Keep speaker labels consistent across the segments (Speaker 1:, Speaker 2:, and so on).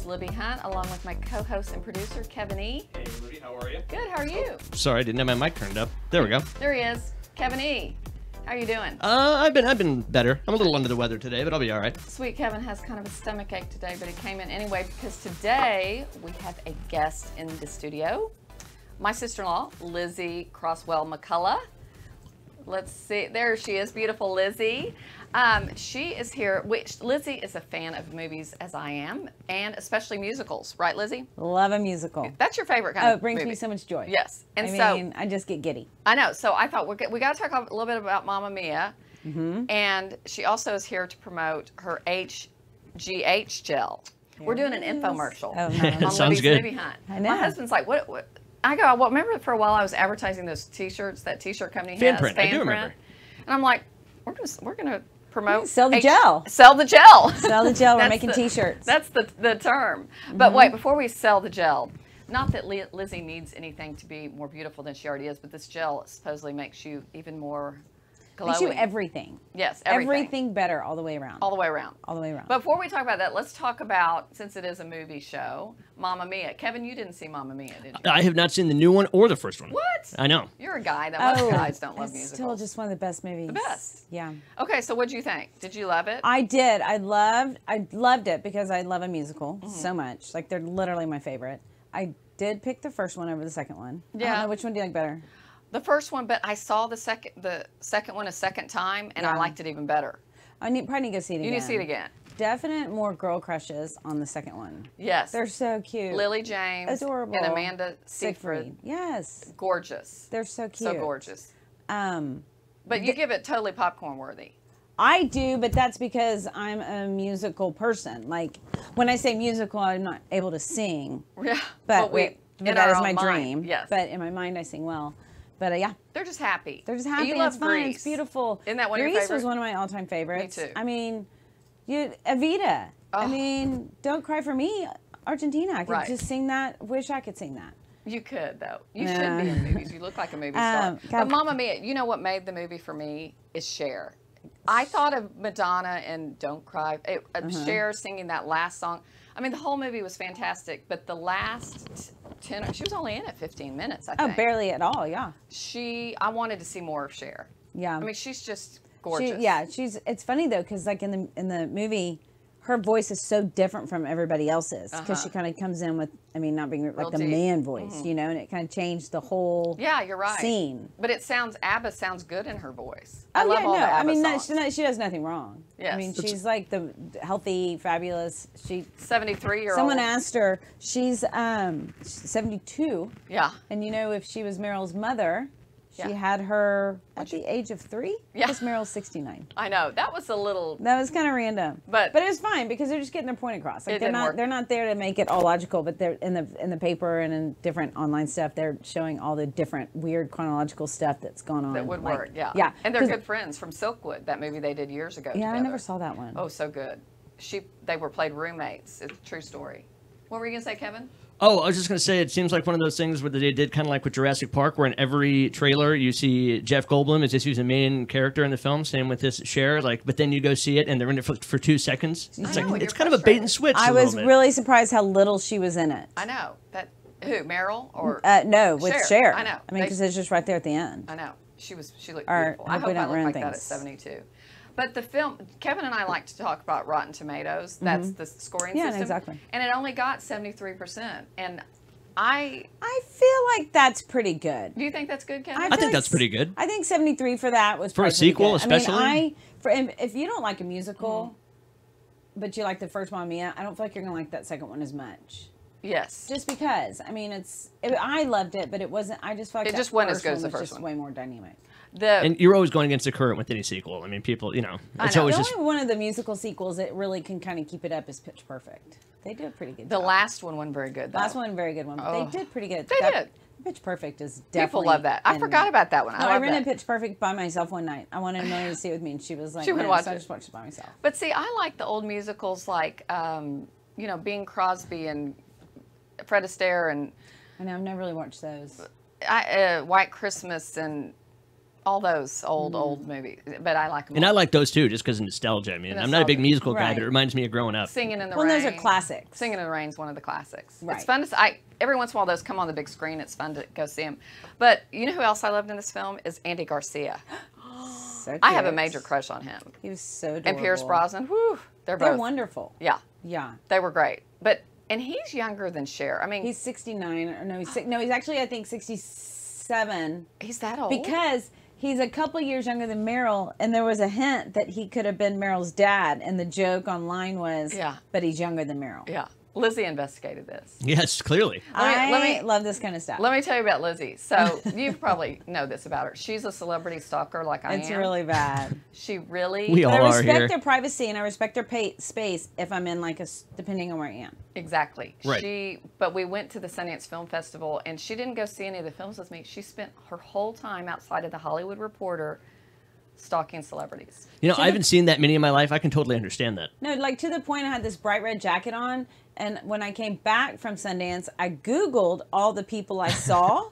Speaker 1: Libby Hunt, along with my co-host and producer, Kevin E.
Speaker 2: Hey, Libby, how are you?
Speaker 1: Good, how are you?
Speaker 2: Sorry, I didn't have my mic turned up. There we go.
Speaker 1: There he is, Kevin E. How are you doing?
Speaker 2: I've been better. I'm a little under the weather today, but I'll be all right.
Speaker 1: Sweet Kevin has kind of a stomach ache today, but he came in anyway because today we have a guest in the studio. My sister-in-law, Lizzie Crosswell McCullough. Let's see, there she is, beautiful Lizzie. She is here, which Lizzie is a fan of movies as I am, and especially musicals, right, Lizzie?
Speaker 3: Love a musical.
Speaker 1: That's your favorite kind of
Speaker 3: it brings
Speaker 1: movie.
Speaker 3: me so much joy.
Speaker 1: Yes, and
Speaker 3: I mean, I just get giddy.
Speaker 1: I know, so I thought we got to talk a little bit about Mamma Mia, and she also is here to promote her HGH gel. We're doing an infomercial.
Speaker 3: Oh, no.
Speaker 1: On
Speaker 2: Sounds
Speaker 1: Libby's
Speaker 2: good.
Speaker 1: Libby Hunt.
Speaker 3: I know.
Speaker 1: My husband's like, what? I go, well, remember for a while I was advertising those T-shirts that T-shirt company has,
Speaker 2: Fanprint, I do remember.
Speaker 1: and I'm like, we're gonna promote
Speaker 3: Sell the gel.
Speaker 1: Sell the gel.
Speaker 3: Sell the gel. We're
Speaker 1: That's
Speaker 3: making
Speaker 1: the-
Speaker 3: T-shirts.
Speaker 1: That's the term. But wait, before we sell the gel, not that Lizzie needs anything to be more beautiful than she already is, but this gel supposedly makes you even more glowing.
Speaker 3: Makes you everything.
Speaker 1: Yes, everything.
Speaker 3: Everything better all the way around.
Speaker 1: All the way around.
Speaker 3: All the way around.
Speaker 1: But before we talk about that, let's talk about, since it is a movie show, Mamma Mia. Kevin, you didn't see Mamma Mia, did you?
Speaker 2: I have not seen the new one or the first one.
Speaker 1: What?
Speaker 2: I know.
Speaker 1: You're a guy that most guys don't love
Speaker 3: it's
Speaker 1: musicals.
Speaker 3: still just one of the best movies.
Speaker 1: The best.
Speaker 3: Yeah.
Speaker 1: Okay, so what'd you think? Did you love it?
Speaker 3: I did. I loved it because I love a musical so much. Like, they're literally my favorite. I did pick the first one over the second one. I
Speaker 1: Yeah.
Speaker 3: don't know, which one do you like better?
Speaker 1: The first one, but I saw the second one a second time, and I
Speaker 3: Yeah.
Speaker 1: liked it even better.
Speaker 3: Probably need to go see it again.
Speaker 1: You need to see it again.
Speaker 3: Definite more girl crushes on the second one.
Speaker 1: Yes.
Speaker 3: They're so cute.
Speaker 1: Lily James
Speaker 3: Adorable.
Speaker 1: and Amanda Seyfried.
Speaker 3: Yes.
Speaker 1: Gorgeous.
Speaker 3: They're so cute.
Speaker 1: So gorgeous.
Speaker 3: Um,
Speaker 1: But you give it totally popcorn worthy.
Speaker 3: I do, but that's because I'm a musical person. Like, when I say musical, I'm not able to sing.
Speaker 1: Yeah.
Speaker 3: But,
Speaker 1: in
Speaker 3: that
Speaker 1: our
Speaker 3: is
Speaker 1: own
Speaker 3: my
Speaker 1: mind,
Speaker 3: dream.
Speaker 1: Yes.
Speaker 3: But in my mind, I sing well. But yeah,
Speaker 1: They're just happy.
Speaker 3: they're just happy.
Speaker 1: You
Speaker 3: and
Speaker 1: love
Speaker 3: it's fun.
Speaker 1: Grease.
Speaker 3: It's beautiful.
Speaker 1: Isn't that one of your
Speaker 3: Grease
Speaker 1: favorite?
Speaker 3: was one of my all-time favorites.
Speaker 1: Me too.
Speaker 3: I mean, Evita. I
Speaker 1: Oh.
Speaker 3: mean, Don't Cry for Me, Argentina. I could
Speaker 1: Right.
Speaker 3: just sing that. Wish I could sing that.
Speaker 1: You could, though. You
Speaker 3: Nah.
Speaker 1: should be in movies. You look like a movie star. But
Speaker 3: God.
Speaker 1: Mamma Mia, you know what made the movie for me is Cher. I thought of Madonna and Don't Cry. Cher singing that last song. I mean, the whole movie was fantastic, but the last 10, she was only in it 15 minutes, I
Speaker 3: Oh,
Speaker 1: think.
Speaker 3: barely at all. Yeah.
Speaker 1: I wanted to see more of Cher.
Speaker 3: Yeah.
Speaker 1: I mean, she's just gorgeous.
Speaker 3: It's funny though, because like in the movie, her voice is so different from everybody else's because she kind of comes in with, I mean, not being like
Speaker 1: Real
Speaker 3: the
Speaker 1: deep.
Speaker 3: man voice, you know, and it kind of changed the whole
Speaker 1: Yeah, you're right.
Speaker 3: scene.
Speaker 1: But ABBA sounds good in her voice. I
Speaker 3: Oh,
Speaker 1: love
Speaker 3: yeah,
Speaker 1: all
Speaker 3: no,
Speaker 1: the ABBA
Speaker 3: I mean,
Speaker 1: songs.
Speaker 3: she does nothing wrong.
Speaker 1: Yes.
Speaker 3: I mean, she's like the healthy, fabulous.
Speaker 1: 73-year-old.
Speaker 3: Someone asked her, she's 72,
Speaker 1: Yeah.
Speaker 3: and you know, if she was Meryl's mother, she
Speaker 1: Yeah.
Speaker 3: had her at the age of 3.
Speaker 1: Yeah.
Speaker 3: Because Meryl's 69.
Speaker 1: I know. That was a little...
Speaker 3: That was kind of random,
Speaker 1: But-
Speaker 3: it was fine because they're just getting their point across. Like
Speaker 1: It
Speaker 3: they're
Speaker 1: didn't
Speaker 3: not
Speaker 1: work.
Speaker 3: they're not there to make it all logical, but they're in the paper and in different online stuff. They're showing all the different weird chronological stuff that's going on.
Speaker 1: That would
Speaker 3: like,
Speaker 1: work, yeah.
Speaker 3: yeah.
Speaker 1: And they're
Speaker 3: 'Cause-
Speaker 1: good friends from Silkwood, that movie they did years ago
Speaker 3: Yeah, I
Speaker 1: together.
Speaker 3: never saw that one.
Speaker 1: Oh, so good. They were played roommates. It's a true story. What were you going to say, Kevin?
Speaker 2: Oh, I was just going to say, it seems like one of those things where they did kind of like with Jurassic Park, where in every trailer you see Jeff Goldblum as if he's the main character in the film. Same with this Cher, like, but then you go see it and they're in it for 2 seconds. It's
Speaker 1: know,
Speaker 2: like
Speaker 1: you're
Speaker 2: it's kind of a bait and
Speaker 1: frustrated.
Speaker 2: switch.
Speaker 3: I
Speaker 2: a little
Speaker 3: was
Speaker 2: bit.
Speaker 3: really surprised how little she was in it.
Speaker 1: I know. Who, Meryl? Or
Speaker 3: No, with
Speaker 1: Cher.
Speaker 3: Cher.
Speaker 1: I know.
Speaker 3: I mean, because it's just right there at the end.
Speaker 1: I know. She looked
Speaker 3: Or
Speaker 1: beautiful. I
Speaker 3: hope
Speaker 1: hope
Speaker 3: we
Speaker 1: I
Speaker 3: don't
Speaker 1: look
Speaker 3: ruin
Speaker 1: like that at
Speaker 3: things.
Speaker 1: 72. But the film, Kevin and I like to talk about Rotten Tomatoes. That's the scoring
Speaker 3: Yeah,
Speaker 1: system.
Speaker 3: exactly.
Speaker 1: And it only got 73%. And I
Speaker 3: feel like that's pretty good.
Speaker 1: do you think that's good, Kevin?
Speaker 2: I
Speaker 3: feel
Speaker 2: think that's pretty good.
Speaker 3: I think 73 for that was
Speaker 2: For a
Speaker 3: probably pretty
Speaker 2: sequel,
Speaker 3: good.
Speaker 2: especially?
Speaker 3: I mean, if you don't like a musical, but you like the first Mamma Mia, I don't feel like you're gonna like that second one as much.
Speaker 1: Yes.
Speaker 3: Just because, I mean, I loved it, but it wasn't. I just felt like
Speaker 1: It
Speaker 3: that
Speaker 1: just wasn't as
Speaker 3: first
Speaker 1: good
Speaker 3: one
Speaker 1: as the
Speaker 3: was
Speaker 1: first
Speaker 3: just
Speaker 1: one.
Speaker 3: way more dynamic.
Speaker 2: And you're always going against the current with any sequel. I mean, people, you know, it's
Speaker 1: know.
Speaker 2: always
Speaker 3: The
Speaker 2: just.
Speaker 3: only one of the musical sequels that really can kind of keep it up is Pitch Perfect. They did a pretty good
Speaker 1: the
Speaker 3: job.
Speaker 1: last one wasn't very good, though.
Speaker 3: Last one, very good one. But
Speaker 1: Oh.
Speaker 3: they did pretty good.
Speaker 1: They did.
Speaker 3: Pitch Perfect is
Speaker 1: People
Speaker 3: definitely.
Speaker 1: love that. I forgot about that one.
Speaker 3: No, I
Speaker 1: love
Speaker 3: rented
Speaker 1: that.
Speaker 3: Pitch Perfect by myself one night. I wanted Amelia to see it with me, and she was like,
Speaker 1: She would
Speaker 3: "No,"
Speaker 1: watch
Speaker 3: so I
Speaker 1: it.
Speaker 3: just watched it by myself.
Speaker 1: But see, I like the old musicals like, Bing Crosby and Fred Astaire and
Speaker 3: I know I've never really watched those.
Speaker 1: White Christmas and All those old movies, but I like them.
Speaker 2: And I like those too, just because of nostalgia. I mean, I'm not a big
Speaker 1: Nostalgia.
Speaker 2: musical guy,
Speaker 3: Right.
Speaker 2: but it reminds me of growing up.
Speaker 1: Singing in the
Speaker 3: Well,
Speaker 1: Rain.
Speaker 3: those are classics.
Speaker 1: Singing in the Rain is one of the classics.
Speaker 3: Right.
Speaker 1: It's fun to. Every once in a while, those come on the big screen. It's fun to go see them. But you know who else I loved in this film is Andy Garcia.
Speaker 3: So
Speaker 1: I have a
Speaker 3: cute.
Speaker 1: major crush on him.
Speaker 3: He was so adorable.
Speaker 1: And Pierce Brosnan. Whew, they're
Speaker 3: They're
Speaker 1: both
Speaker 3: wonderful.
Speaker 1: Yeah,
Speaker 3: Yeah.
Speaker 1: they were great. And he's younger than Cher. I mean,
Speaker 3: He's 69, or no, he's actually, I think, 67.
Speaker 1: he's that old.
Speaker 3: Because he's a couple years younger than Meryl, and there was a hint that he could have been Meryl's dad, and the joke online was,
Speaker 1: Yeah.
Speaker 3: but he's younger than Meryl.
Speaker 1: Yeah, Lizzie investigated this.
Speaker 2: Yes, clearly.
Speaker 1: Let me-
Speaker 3: love this kind of stuff.
Speaker 1: Let me tell you about Lizzie. So you probably know this about her. She's a celebrity stalker like I am.
Speaker 3: It's really bad.
Speaker 1: She really.
Speaker 2: We all
Speaker 3: But I
Speaker 2: are
Speaker 3: respect
Speaker 2: here.
Speaker 3: their privacy, and I respect their space if I'm in depending on where I am.
Speaker 1: Exactly.
Speaker 2: Right.
Speaker 1: But we went to the Sundance Film Festival, and she didn't go see any of the films with me. She spent her whole time outside of the Hollywood Reporter stalking celebrities.
Speaker 2: You know, I haven't seen that many in my life. I can totally understand that.
Speaker 3: No, like to the point I had this bright red jacket on, and when I came back from Sundance, I Googled all the people I saw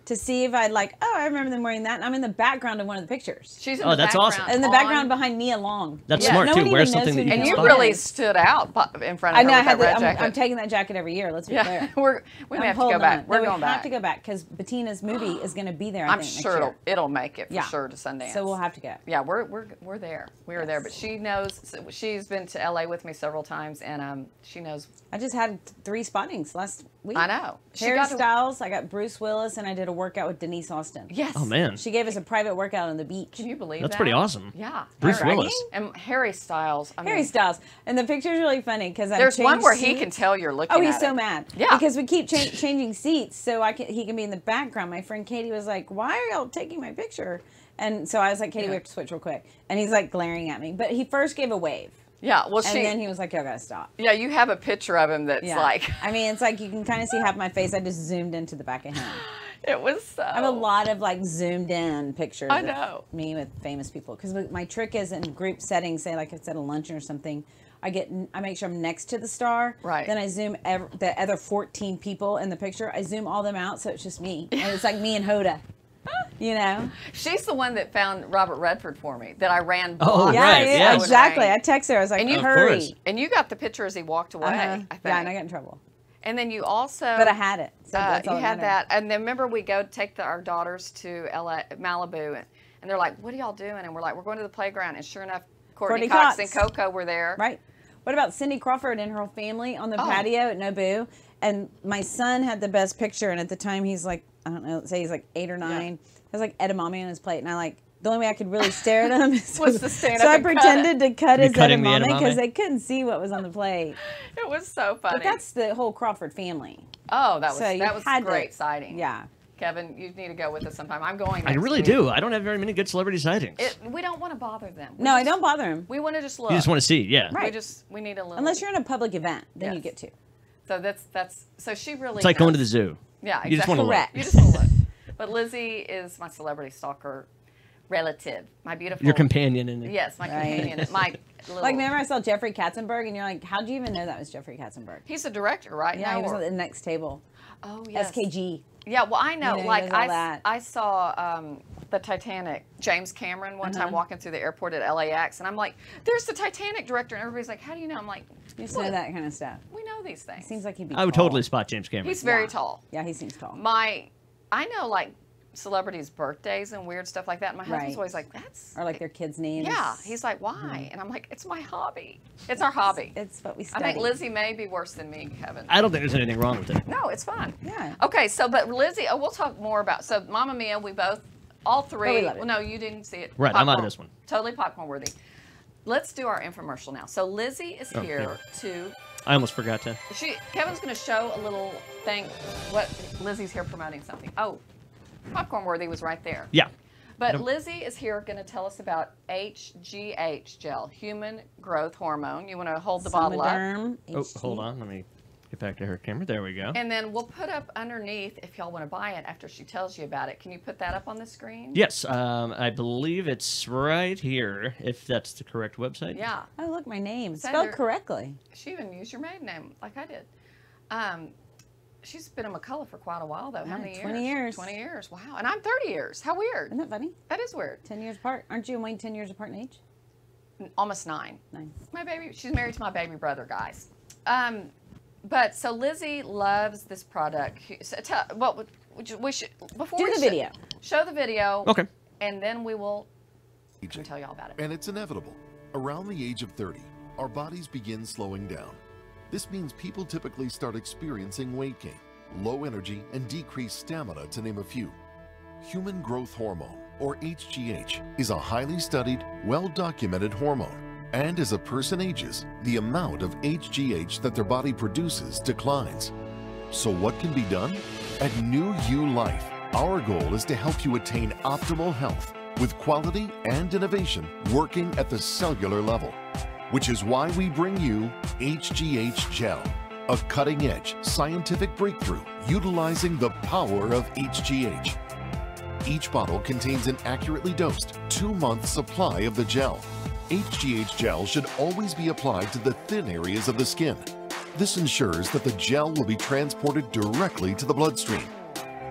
Speaker 3: to see if I'd I remember them wearing that, and I'm in the background of one of the pictures.
Speaker 1: She's in
Speaker 2: Oh,
Speaker 1: the
Speaker 2: that's
Speaker 1: background.
Speaker 2: awesome.
Speaker 3: In the
Speaker 1: on-
Speaker 3: background behind Nia Long.
Speaker 2: That's
Speaker 1: Yeah.
Speaker 2: smart
Speaker 3: No
Speaker 2: too.
Speaker 3: one
Speaker 2: Wear
Speaker 3: even knows
Speaker 2: something
Speaker 3: who
Speaker 2: that you
Speaker 3: Nia
Speaker 2: can
Speaker 1: And you
Speaker 3: Long
Speaker 2: spot.
Speaker 1: really
Speaker 3: is.
Speaker 1: stood out in front
Speaker 3: I
Speaker 1: of
Speaker 3: know
Speaker 1: her
Speaker 3: I
Speaker 1: with
Speaker 3: had
Speaker 1: that red
Speaker 3: I'm
Speaker 1: jacket.
Speaker 3: taking that jacket every year. Let's be
Speaker 1: Yeah,
Speaker 3: clear.
Speaker 1: we may have to
Speaker 3: Hold
Speaker 1: go back.
Speaker 3: on.
Speaker 1: We're
Speaker 3: No,
Speaker 1: going
Speaker 3: we
Speaker 1: back.
Speaker 3: have to go back because Bettina's movie is going to be there. I
Speaker 1: I'm
Speaker 3: think, next
Speaker 1: sure
Speaker 3: year.
Speaker 1: it'll make it for
Speaker 3: Yeah.
Speaker 1: sure to Sundance.
Speaker 3: So we'll have to go.
Speaker 1: Yeah, we're there. We are there. But she knows. She's been to LA with me several times, and she knows.
Speaker 3: I just had 3 spottings last week.
Speaker 1: I know. She
Speaker 3: Harry
Speaker 1: got to-
Speaker 3: Styles. I got Bruce Willis, and I did a workout with Denise Austin.
Speaker 1: Yes.
Speaker 2: Oh man,
Speaker 3: She gave us a private workout on the beach.
Speaker 1: Can you believe
Speaker 2: that's
Speaker 1: that?
Speaker 2: pretty awesome.
Speaker 1: Yeah.
Speaker 2: Bruce
Speaker 3: Right.
Speaker 2: Willis.
Speaker 1: And Harry Styles. I
Speaker 3: Harry
Speaker 1: mean,
Speaker 3: Styles. And the picture's really funny because
Speaker 1: there's one where he can tell you're looking.
Speaker 3: Oh, he's
Speaker 1: at
Speaker 3: so
Speaker 1: it.
Speaker 3: mad.
Speaker 1: Yeah.
Speaker 3: Because we keep changing seats so he can be in the background. My friend Katie was like, "Why are y'all taking my picture?" And so I was like, "Katie, we have to switch real quick." And he's like glaring at me. But he first gave a wave.
Speaker 1: Yeah. Well,
Speaker 3: And then he was like, "Y'all gotta stop."
Speaker 1: Yeah, you have a picture of him that's
Speaker 3: Yeah.
Speaker 1: like.
Speaker 3: I mean, it's like you can kind of see half my face. I just zoomed into the back of him.
Speaker 1: It was so.
Speaker 3: I have a lot of zoomed in pictures.
Speaker 1: I
Speaker 3: of
Speaker 1: know.
Speaker 3: me with famous people because my trick is in group settings. Say like it's at a luncheon or something. I make sure I'm next to the star.
Speaker 1: Right.
Speaker 3: Then I zoom the other 14 people in the picture. I zoom all them out so it's just me, and it's like me and Hoda. You know.
Speaker 1: She's the one that found Robert Redford for me. That I ran.
Speaker 2: Oh,
Speaker 1: blocks
Speaker 2: right,
Speaker 3: yeah,
Speaker 2: yes.
Speaker 3: exactly. I texted her. I was like,
Speaker 1: And you- Of
Speaker 3: hurry.
Speaker 2: course.
Speaker 1: And you got the picture as he walked away. I think.
Speaker 3: Yeah, and I got in trouble.
Speaker 1: And then you also.
Speaker 3: But I had it. So that's all
Speaker 1: you
Speaker 3: that
Speaker 1: had
Speaker 3: mattered.
Speaker 1: that, and then remember we go take our daughters to Malibu, and they're like, "What are y'all doing?" And we're like, "We're going to the playground." And sure enough, Courtney Cox and Coco were there.
Speaker 3: Right. What about Cindy Crawford and her whole family on the patio at Nobu? And my son had the best picture, and at the time he's like, I don't know, say he's like 8 or 9. He has like edamame on his plate, and the only way I could really stare at him
Speaker 1: Was to stand
Speaker 3: so
Speaker 1: up
Speaker 3: I
Speaker 1: and cut
Speaker 3: pretended to cut his
Speaker 2: cutting the
Speaker 3: edamame
Speaker 2: edamame?
Speaker 3: because they couldn't see what was on the plate.
Speaker 1: It was so funny.
Speaker 3: But that's the whole Crawford family.
Speaker 1: oh, that was
Speaker 3: So you
Speaker 1: that was
Speaker 3: had to-
Speaker 1: great sighting.
Speaker 3: Yeah.
Speaker 1: Kevin, you need to go with us sometime. I'm going.
Speaker 2: I
Speaker 1: next
Speaker 2: really
Speaker 1: week.
Speaker 2: do. I don't have very many good celebrity sightings.
Speaker 1: We don't want to bother them.
Speaker 3: No, I don't bother him.
Speaker 1: We want to just look.
Speaker 2: You just want to see, yeah.
Speaker 3: Right.
Speaker 1: We need a little.
Speaker 3: Unless you're in a public event, then you
Speaker 1: Yes.
Speaker 3: get to.
Speaker 1: So that's so she really.
Speaker 2: It's like going to
Speaker 1: knows.
Speaker 2: the zoo.
Speaker 1: Yeah, exactly.
Speaker 2: You just want to look.
Speaker 3: Correct.
Speaker 1: You just want to look. But Lizzie is my celebrity stalker relative, my beautiful.
Speaker 2: Your companion in it.
Speaker 1: Yes, my
Speaker 3: Right.
Speaker 1: companion. My little.
Speaker 3: Like, remember I saw Jeffrey Katzenberg, and you're like, how'd you even know that was Jeffrey Katzenberg?
Speaker 1: He's a director, right?
Speaker 3: Yeah,
Speaker 1: now,
Speaker 3: he was
Speaker 1: or-
Speaker 3: at the next table.
Speaker 1: Oh yes.
Speaker 3: SKG.
Speaker 1: Yeah, well, I know.
Speaker 3: You know, he
Speaker 1: like
Speaker 3: does all that.
Speaker 1: I saw the Titanic. James Cameron one time walking through the airport at LAX, and I'm like, "There's the Titanic director," and everybody's like, "How do you know?" I'm like,
Speaker 3: You just
Speaker 1: "Look,
Speaker 3: know that kind of stuff.
Speaker 1: We know these things."
Speaker 3: Seems like he'd be
Speaker 2: I would
Speaker 3: tall.
Speaker 2: totally spot James Cameron.
Speaker 1: He's very
Speaker 3: Yeah.
Speaker 1: tall.
Speaker 3: Yeah, he seems tall.
Speaker 1: I know like celebrities' birthdays and weird stuff like that. And my husband's
Speaker 3: Right.
Speaker 1: always like, "That's."
Speaker 3: Or like their kids' names.
Speaker 1: Yeah, he's like, "Why?" And I'm like, "It's my hobby. It's our hobby."
Speaker 3: It's what we
Speaker 1: I
Speaker 3: study.
Speaker 1: think Lizzie may be worse than me, Kevin.
Speaker 2: I don't think there's anything wrong with it.
Speaker 1: No, it's fine.
Speaker 3: Yeah.
Speaker 1: Okay, so but Lizzie, we'll talk more about. So Mamma Mia, we both, all three.
Speaker 3: love it.
Speaker 1: Well, no, you didn't see it.
Speaker 2: Right, I'm out of
Speaker 1: Popcorn-
Speaker 2: this one.
Speaker 1: Totally popcorn worthy. Let's do our infomercial now. So Lizzie is
Speaker 2: Oh,
Speaker 1: here to.
Speaker 2: I almost forgot to.
Speaker 1: Kevin's going to show a little thing. What Lizzie's here promoting something. Oh, popcorn worthy was right there.
Speaker 2: Yeah.
Speaker 1: But
Speaker 2: Yep.
Speaker 1: Lizzie is here going to tell us about HGH gel, human growth hormone. You want to hold the bottle up.
Speaker 3: Somaderm
Speaker 2: Oh,
Speaker 3: HG.
Speaker 2: hold on. Let me get back to her camera. There we go.
Speaker 1: And then we'll put up underneath if y'all want to buy it after she tells you about it. Can you put that up on the screen?
Speaker 2: Yes, I believe it's right here, if that's the correct website.
Speaker 1: Yeah.
Speaker 3: Oh, look, my name.
Speaker 1: Say
Speaker 3: Spelled
Speaker 1: there-
Speaker 3: correctly.
Speaker 1: She even used your maiden name like I did. She's been in McCullough for quite a while, though. How many years?
Speaker 3: 20 years.
Speaker 1: 20 years. Wow. And I'm 30 years. How weird.
Speaker 3: Isn't that funny?
Speaker 1: That is weird.
Speaker 3: 10 years apart. Aren't you and Wayne 10 years apart in age?
Speaker 1: Almost 9.
Speaker 3: 9.
Speaker 1: My baby, she's married to my baby brother, guys. But so Lizzie loves this product. So we should before
Speaker 3: Do
Speaker 1: we
Speaker 3: the video.
Speaker 1: Show the video.
Speaker 2: Okay.
Speaker 1: And then we will tell you all about it.
Speaker 4: And it's inevitable. Around the age of 30, our bodies begin slowing down. This means people typically start experiencing weight gain, low energy, and decreased stamina, to name a few. Human growth hormone, or HGH, is a highly studied, well-documented hormone. And as a person ages, the amount of HGH that their body produces declines. So what can be done? At New You Life, our goal is to help you attain optimal health with quality and innovation working at the cellular level, which is why we bring you HGH Gel, a cutting-edge scientific breakthrough utilizing the power of HGH. Each bottle contains an accurately dosed 2-month supply of the gel. HGH Gel should always be applied to the thin areas of the skin. This ensures that the gel will be transported directly to the bloodstream.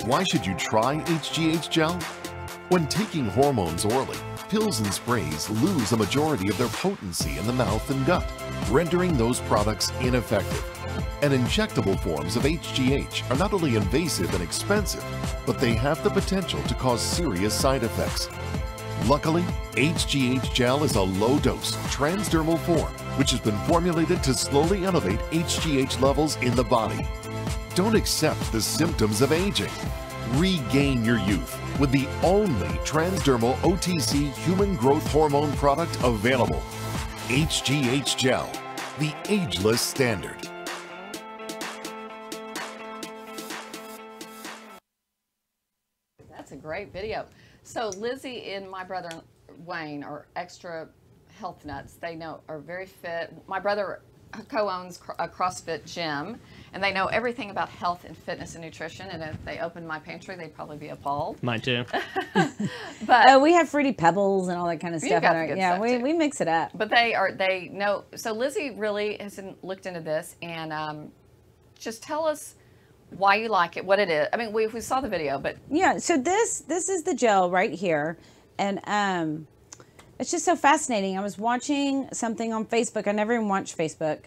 Speaker 4: Why should you try HGH Gel? When taking hormones orally, pills and sprays lose a majority of their potency in the mouth and gut, rendering those products ineffective. And injectable forms of HGH are not only invasive and expensive, but they have the potential to cause serious side effects. Luckily, HGH Gel is a low-dose, transdermal form, which has been formulated to slowly elevate HGH levels in the body. Don't accept the symptoms of aging. Regain your youth with the only transdermal OTC human growth hormone product available. HGH Gel, the ageless standard.
Speaker 1: That's a great video. So Lizzie and my brother Wayne are extra health nuts. They are very fit. My brother co-owns a CrossFit gym, and they know everything about health and fitness and nutrition. And if they opened my pantry, they'd probably be appalled.
Speaker 2: Mine too.
Speaker 1: But
Speaker 3: we have Fruity Pebbles and all that kind of stuff.
Speaker 1: got the good
Speaker 3: Yeah,
Speaker 1: stuff,
Speaker 3: we,
Speaker 1: too.
Speaker 3: we mix it up.
Speaker 1: But they know. So Lizzie really has looked into this, and just tell us why you like it, what it is. I mean, we saw the video, but
Speaker 3: Yeah, so this is the gel right here, and it's just so fascinating. I was watching something on Facebook. I never even watched Facebook,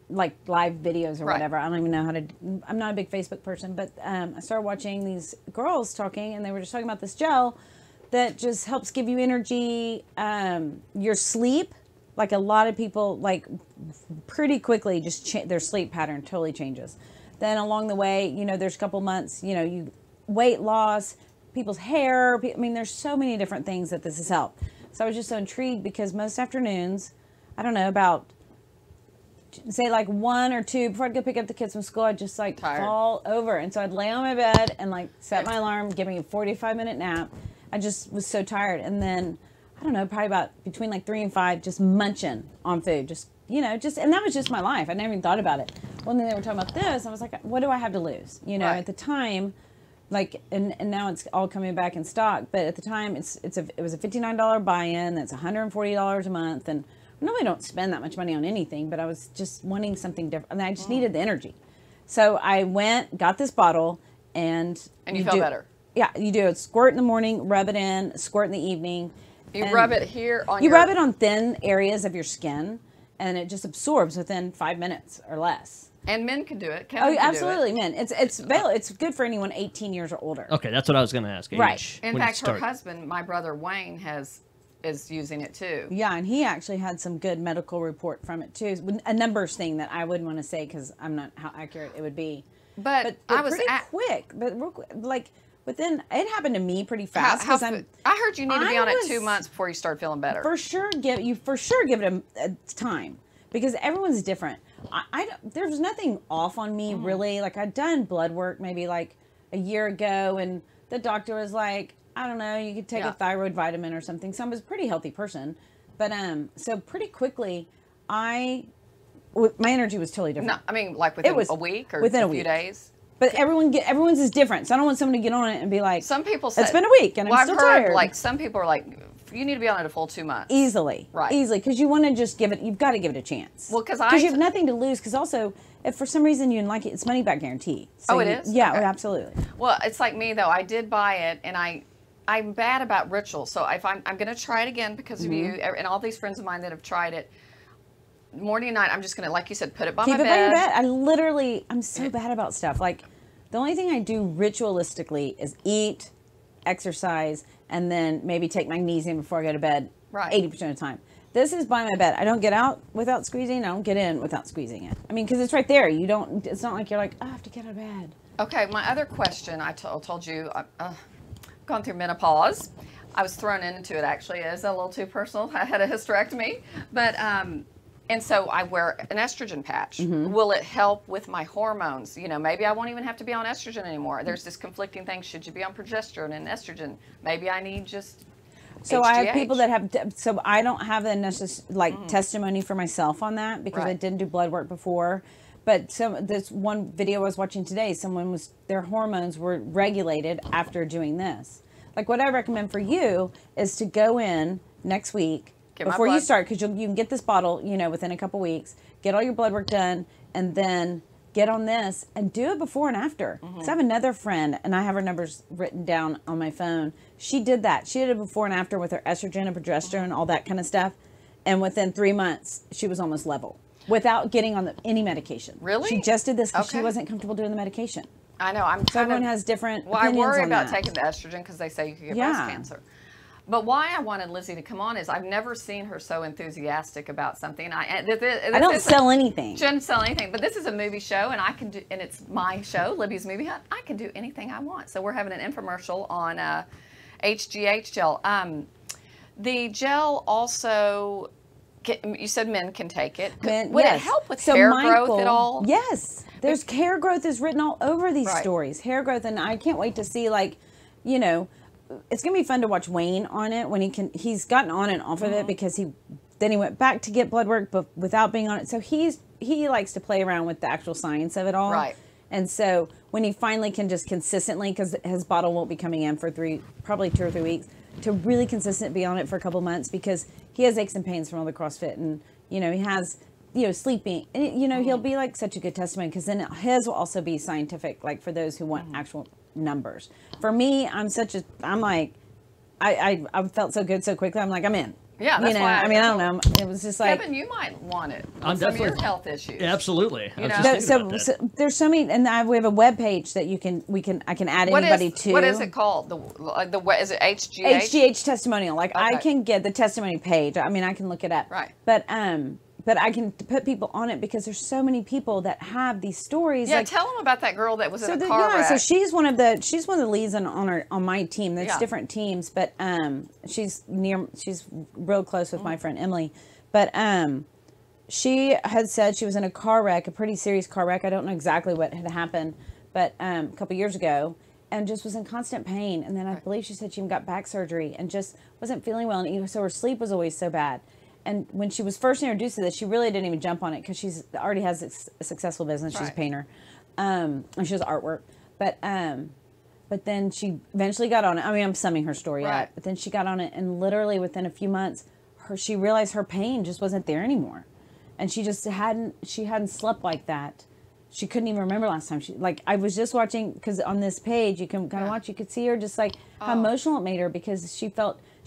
Speaker 3: like live videos or
Speaker 1: Right.
Speaker 3: whatever. I don't even know how to. I'm not a big Facebook person, but I started watching these girls talking, and they were just talking about this gel that just helps give you energy. Your sleep, like a lot of people, like pretty quickly, just their sleep pattern totally changes. Then along the way, there's a couple months, you weight loss, people's hair. I mean, there's so many different things that this has helped. So I was just so intrigued because most afternoons, I don't know, about say like 1 or 2 before I'd go pick up the kids from school, I'd just like
Speaker 1: Tired.
Speaker 3: fall over. And so I'd lay on my bed and like set my alarm, give me a 45-minute nap. I just was so tired. And then, I don't know, probably about between like 3 and 5, just munching on food, and that was just my life. I never even thought about it. Well, then they were talking about this. I was like, what do I have to lose?
Speaker 1: Right.
Speaker 3: At the time, like, and now it's all coming back in stock. But at the time, it was a $59 buy-in. That's $140 a month. And I normally don't spend that much money on anything, but I was just wanting something different. And I just needed the energy. So I went, got this bottle, and
Speaker 1: you feel better.
Speaker 3: Yeah, you do a squirt in the morning, rub it in, squirt in the evening.
Speaker 1: You
Speaker 3: and
Speaker 1: rub it here on
Speaker 3: You rub it on thin areas of your skin, and it just absorbs within 5 minutes or less.
Speaker 1: And men can do it.
Speaker 3: Oh,
Speaker 1: Kevin can
Speaker 3: absolutely,
Speaker 1: do it.
Speaker 3: man. It's good for anyone 18 years or older.
Speaker 2: Okay, that's what I was going to ask.
Speaker 3: Right.
Speaker 2: Age,
Speaker 1: In
Speaker 2: when you
Speaker 1: fact, her
Speaker 2: start.
Speaker 1: husband, my brother Wayne, is using it too.
Speaker 3: Yeah, and he actually had some good medical report from it too. A numbers thing that I wouldn't want to say because I'm not how accurate it would be.
Speaker 1: But
Speaker 3: But
Speaker 1: I was
Speaker 3: pretty quick. But real quick, like within, it happened to me pretty fast. 'Cause
Speaker 1: I heard you need to be on it
Speaker 3: was-
Speaker 1: 2 months before you start feeling better.
Speaker 3: For sure, give it a time because everyone's different. There's nothing off on me really. Like I'd done blood work maybe like a year ago, and the doctor was like, I don't know, you could take a thyroid vitamin or something. So I was a pretty healthy person, but so pretty quickly, my energy was totally different.
Speaker 1: No, I mean like within
Speaker 3: was
Speaker 1: a week or
Speaker 3: within
Speaker 1: a
Speaker 3: a
Speaker 1: few
Speaker 3: week.
Speaker 1: days.
Speaker 3: But everyone's is different. So I don't want someone to get on it and be like,
Speaker 1: Some people say
Speaker 3: it's been a week and I'm
Speaker 1: I've
Speaker 3: still
Speaker 1: heard
Speaker 3: tired.
Speaker 1: like some people are like you need to be on it a full 2 months.
Speaker 3: Easily.
Speaker 1: Right.
Speaker 3: Easily. Because you want to just give it, you've got to give it a chance.
Speaker 1: Well, because
Speaker 3: you have nothing to lose. Because also, if for some reason you didn't like it, it's money back guarantee. So
Speaker 1: Oh, it is?
Speaker 3: Yeah,
Speaker 1: Okay.
Speaker 3: absolutely.
Speaker 1: Well, it's like me though. I did buy it, and I'm bad about rituals. So if I'm going to try it again because of you and all these friends of mine that have tried it. Morning and night, I'm just going to, like you said, put it by
Speaker 3: Keep
Speaker 1: my
Speaker 3: it by your
Speaker 1: bed.
Speaker 3: bed. I'm so bad about stuff. Like, the only thing I do ritualistically is eat, exercise, and then maybe take magnesium before I go to bed.
Speaker 1: Right.
Speaker 3: 80% of the time. This is by my bed. I don't get out without squeezing. I don't get in without squeezing it. I mean, because it's right there. You don't. It's not like you're like, oh, I have to get out of bed.
Speaker 1: Okay, my other question, I told you, I've gone through menopause. I was thrown into it actually. It's a little too personal. I had a hysterectomy, but and so I wear an estrogen patch. Will it help with my hormones? You know, maybe I won't even have to be on estrogen anymore. There's this conflicting thing. Should you be on progesterone and estrogen? Maybe I need just
Speaker 3: So
Speaker 1: HGH.
Speaker 3: I have people that have. So I don't have the necessary testimony for myself on that because I
Speaker 1: Right.
Speaker 3: didn't do blood work before. But this one video I was watching today, their hormones were regulated after doing this. Like what I recommend for you is to go in next week
Speaker 1: Get my
Speaker 3: before you
Speaker 1: blood.
Speaker 3: start, because you can get this bottle, within a couple weeks. Get all your blood work done, and then get on this and do it before and after. So I have another friend, and I have her numbers written down on my phone. She did that. She did it before and after with her estrogen and progesterone, all that kind of stuff. And within 3 months, she was almost level without getting on any medication.
Speaker 1: Really?
Speaker 3: She just did this because she
Speaker 1: Okay.
Speaker 3: wasn't comfortable doing the medication.
Speaker 1: I know. I'm
Speaker 3: So everyone has different
Speaker 1: Well, I
Speaker 3: opinions
Speaker 1: worry
Speaker 3: on
Speaker 1: about
Speaker 3: that.
Speaker 1: taking the estrogen because they say you could get
Speaker 3: Yeah.
Speaker 1: breast cancer. But why I wanted Lizzie to come on is I've never seen her so enthusiastic about something.
Speaker 3: I don't sell anything.
Speaker 1: She doesn't sell anything, but this is a movie show, and I can do, and it's my show, Libby's Movie Hut. I can do anything I want. So we're having an infomercial on HGH gel. The gel also, you said men can take it. Would it help with hair growth at all?
Speaker 3: Yes. There's hair growth is written all over these
Speaker 1: Right.
Speaker 3: stories. Hair growth, and I can't wait to see, it's gonna be fun to watch Wayne on it when he's gotten on and off of it because he went back to get blood work but without being on it. So he likes to play around with the actual science of it all.
Speaker 1: Right.
Speaker 3: And so when he finally can just consistently, because his bottle won't be coming in for probably 2 or 3 weeks, to really consistent be on it for a couple months because he has aches and pains from all the CrossFit, and he has sleeping, and he'll be like such a good testimony because then his will also be scientific, like for those who want actual numbers. For me, I felt so good so quickly. I'm like, I'm in.
Speaker 1: Yeah, that's why
Speaker 3: I don't know. It was just like,
Speaker 1: Kevin, you might want it.
Speaker 2: I'm
Speaker 1: Some of your
Speaker 2: definitely-
Speaker 1: health issues.
Speaker 2: Absolutely. I was
Speaker 1: know?
Speaker 2: just thinking
Speaker 3: so,
Speaker 2: about that.
Speaker 3: so there's so many, and we have a web page that I can add anybody to.
Speaker 1: What is it called? Is it HGH?
Speaker 3: HGH testimonial. Like I
Speaker 1: Okay.
Speaker 3: can get the testimony page. I mean, I can look it up.
Speaker 1: Right.
Speaker 3: But I can put people on it because there's so many people that have these stories.
Speaker 1: Yeah,
Speaker 3: like,
Speaker 1: tell them about that girl that was in a
Speaker 3: the-
Speaker 1: car wreck.
Speaker 3: so she's one of the leads on my team. There's
Speaker 1: Yeah.
Speaker 3: different teams, but she's real close with my friend Emily. But she had said she was in a car wreck, a pretty serious car wreck. I don't know exactly what had happened, but a couple years ago, and just was in constant pain. And then I believe she said she even got back surgery and just wasn't feeling well. And so her sleep was always so bad. And when she was first introduced to this, she really didn't even jump on it because she's already has a successful business. She's a
Speaker 1: Right.
Speaker 3: painter, and she does artwork. But then she eventually got on it. I mean, I'm summing her story
Speaker 1: Right.
Speaker 3: up. But then she got on it, and literally within a few months, she realized her pain just wasn't there anymore, and she just hadn't slept like that. She couldn't even remember last time I was just watching, because on this page you can kind of watch, you could see her just like how emotional it made her because she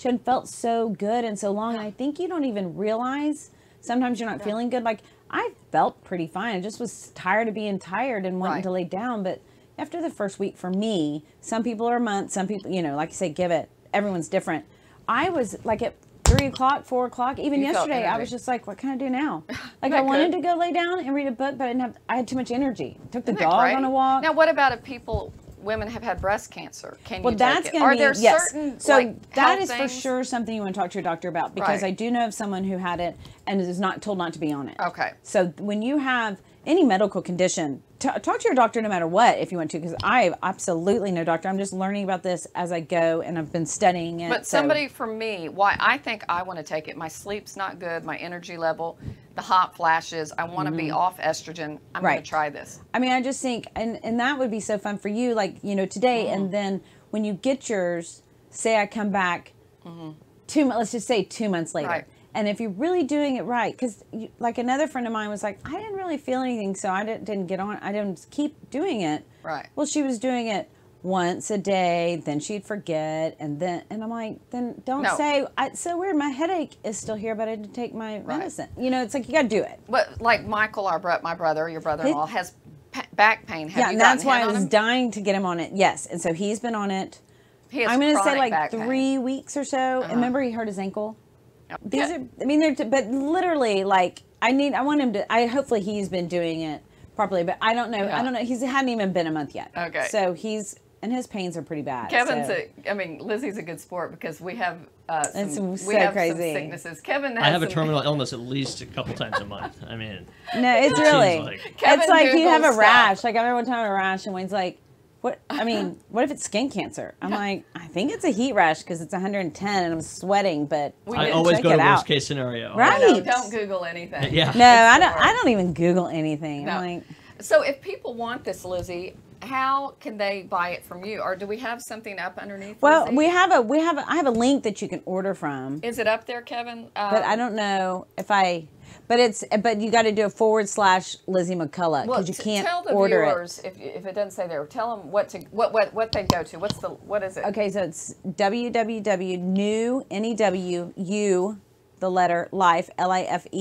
Speaker 3: hadn't felt so good in so long. And I think you don't even realize sometimes you're not feeling good. Like I felt pretty fine. I just was tired of being tired and wanting
Speaker 1: Right.
Speaker 3: to lay down. But after the first week for me, some people are a month, some people, like you say, give it. Everyone's different. I was like at 3 o'clock, 4 o'clock, even
Speaker 1: You felt
Speaker 3: yesterday, I
Speaker 1: energy.
Speaker 3: was just like, what can I do now? Like I
Speaker 1: That
Speaker 3: wanted
Speaker 1: good.
Speaker 3: to go lay down and read a book, but I had too much energy. Took the
Speaker 1: Isn't that
Speaker 3: dog
Speaker 1: great?
Speaker 3: on a walk.
Speaker 1: Now, what about if women have had breast cancer? Can
Speaker 3: Well,
Speaker 1: you
Speaker 3: that's
Speaker 1: take it?
Speaker 3: going to be,
Speaker 1: Are there
Speaker 3: yes.
Speaker 1: certain
Speaker 3: So that
Speaker 1: health
Speaker 3: is for
Speaker 1: things?
Speaker 3: sure something you want to talk to your doctor about, because
Speaker 1: Right.
Speaker 3: I do know of someone who had it and is not told not to be on it.
Speaker 1: Okay.
Speaker 3: So when you have any medical condition, talk to your doctor no matter what if you want to, because I have absolutely no doctor. I'm just learning about this as I go, and I've been studying it.
Speaker 1: But
Speaker 3: so-
Speaker 1: somebody for me, why I think I want to take it, my sleep's not good, my energy level, the hot flashes, I want to be off estrogen. I'm going
Speaker 3: Right.
Speaker 1: to try this.
Speaker 3: I mean, I just think, and that would be so fun for you, like, today, and then when you get yours, say I come back let's just say 2 months later.
Speaker 1: Right.
Speaker 3: And if you're really doing it right, because like another friend of mine was like, I didn't really feel anything, so I didn't get on. I didn't keep doing it.
Speaker 1: Right.
Speaker 3: Well, she was doing it once a day, then she'd forget, and I'm like, then don't say, it's so weird, my headache is still here, but I didn't take my medicine. You know, it's like, you got to do it.
Speaker 1: But like Michael, my brother, your brother-in-law, has back pain. Have you
Speaker 3: and that's why I
Speaker 1: on
Speaker 3: was
Speaker 1: him?
Speaker 3: dying to get him on it. Yes, and so he's been on it.
Speaker 1: He has
Speaker 3: I'm going to say
Speaker 1: chronic
Speaker 3: like
Speaker 1: back pain.
Speaker 3: 3 weeks or so. And remember, he hurt his ankle. These
Speaker 1: Yeah.
Speaker 3: are, I mean, but literally, like, I want him to. Hopefully he's been doing it properly, but I don't know.
Speaker 1: Yeah.
Speaker 3: I don't know. He hadn't even been a month yet.
Speaker 1: Okay.
Speaker 3: So and his pains are pretty bad.
Speaker 1: Kevin's
Speaker 3: so.
Speaker 1: Lizzie's a good sport because we have
Speaker 3: It's
Speaker 1: some
Speaker 3: so
Speaker 1: some
Speaker 3: crazy.
Speaker 1: sicknesses. Kevin has
Speaker 2: I have a
Speaker 1: some-
Speaker 2: terminal illness at least a couple times a month. I mean,
Speaker 3: No, it's
Speaker 2: Seems
Speaker 3: really.
Speaker 2: like-
Speaker 1: Kevin
Speaker 3: It's like you have a
Speaker 1: Googles
Speaker 3: rash.
Speaker 1: stuff.
Speaker 3: Like I remember one time I had a rash, and Wayne's like, "What? I mean, what if it's skin cancer?" I'm like, "I think it's a heat rash because it's 110 and I'm sweating." But
Speaker 2: I
Speaker 1: didn't
Speaker 2: always
Speaker 3: check
Speaker 2: go to
Speaker 3: it
Speaker 2: worst
Speaker 3: out.
Speaker 2: case scenario.
Speaker 3: Right.
Speaker 1: No, don't Google anything.
Speaker 2: Yeah.
Speaker 3: No, I
Speaker 1: It's
Speaker 3: don't.
Speaker 1: hard.
Speaker 3: I don't even Google anything.
Speaker 1: No.
Speaker 3: I'm like,
Speaker 1: So if people want this, Lizzie, how can they buy it from you? Or do we have something up underneath?
Speaker 3: well,
Speaker 1: Lizzie?
Speaker 3: I have a link that you can order from,
Speaker 1: Is it up there, Kevin?
Speaker 3: but I don't know if but you got to do a / Lizzie McCullough
Speaker 1: Well,
Speaker 3: because you can't
Speaker 1: tell the
Speaker 3: order
Speaker 1: viewers if it doesn't say there. Tell them what they go to. What is it?
Speaker 3: it. Okay, so it's www.new the letter life LIFE /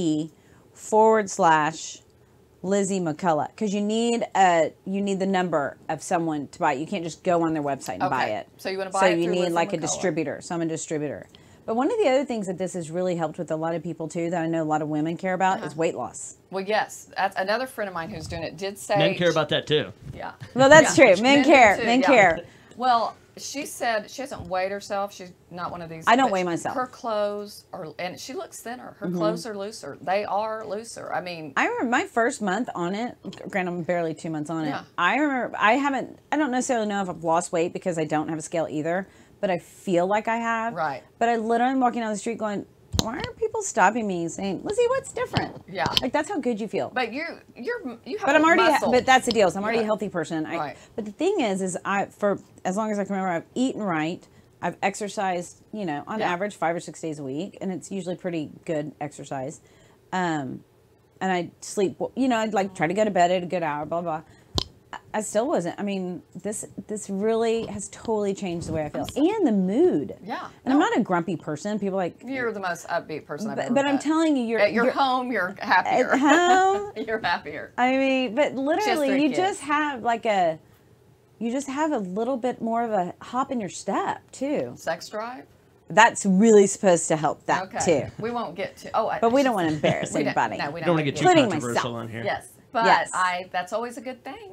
Speaker 3: Lizzie McCullough, because you need the number of someone to buy it. You can't just go on their website and buy
Speaker 1: Okay.
Speaker 3: it.
Speaker 1: So you wanna buy
Speaker 3: So
Speaker 1: it
Speaker 3: you
Speaker 1: through
Speaker 3: need
Speaker 1: Lizzie
Speaker 3: like a
Speaker 1: McCullough.
Speaker 3: distributor. So I'm a distributor. But one of the other things that this has really helped with a lot of people too, that I know a lot of women care about, is weight loss.
Speaker 1: Well, yes. That's another friend of mine who's doing it. Did say
Speaker 2: Men care about that too.
Speaker 1: Yeah.
Speaker 3: Well, that's
Speaker 1: Yeah.
Speaker 3: true. Men
Speaker 1: do
Speaker 3: care.
Speaker 1: too,
Speaker 3: Men
Speaker 1: yeah.
Speaker 3: care.
Speaker 1: Well, she said she doesn't weigh herself. She's not one of these.
Speaker 3: I don't
Speaker 1: but
Speaker 3: weigh myself.
Speaker 1: Her clothes and she looks thinner. Her clothes are looser. They are looser. I mean,
Speaker 3: I remember my first month on it. Granted, I'm barely 2 months on it.
Speaker 1: Yeah.
Speaker 3: I remember I don't necessarily know if I've lost weight because I don't have a scale either, but I feel like I have.
Speaker 1: Right.
Speaker 3: But I literally am walking down the street going, why are people stopping me and saying, Lizzie, what's different?
Speaker 1: Yeah.
Speaker 3: Like that's how good you feel.
Speaker 1: but you have.
Speaker 3: But I'm already,
Speaker 1: muscle.
Speaker 3: but that's the deal. So I'm already
Speaker 1: Yeah.
Speaker 3: a healthy person.
Speaker 1: Right.
Speaker 3: But the thing is for as long as I can remember, I've eaten right. I've exercised, on
Speaker 1: Yeah.
Speaker 3: average 5 or 6 days a week, and it's usually pretty good exercise. And I sleep, I'd like try to go to bed at a good hour, blah, blah. I still wasn't. I mean, this really has totally changed the way I feel and the mood.
Speaker 1: Yeah.
Speaker 3: And I'm not a grumpy person. People are like,
Speaker 1: You're the most upbeat person I've ever
Speaker 3: but I'm
Speaker 1: met.
Speaker 3: telling you,
Speaker 1: At your home, you're happier.
Speaker 3: at home.
Speaker 1: You're happier.
Speaker 3: I mean, but literally,
Speaker 1: 3
Speaker 3: you
Speaker 1: kids.
Speaker 3: just have a little bit more of a hop in your step too.
Speaker 1: Sex drive.
Speaker 3: That's really supposed to help that
Speaker 1: Okay.
Speaker 3: too.
Speaker 1: We won't get to.
Speaker 3: But we don't want to embarrass
Speaker 1: we don't-
Speaker 3: anybody.
Speaker 1: No, we
Speaker 2: Don't want to get too
Speaker 3: Including
Speaker 2: controversial
Speaker 3: myself.
Speaker 2: on here.
Speaker 1: Yes, but
Speaker 3: Yes.
Speaker 1: that's always a good thing.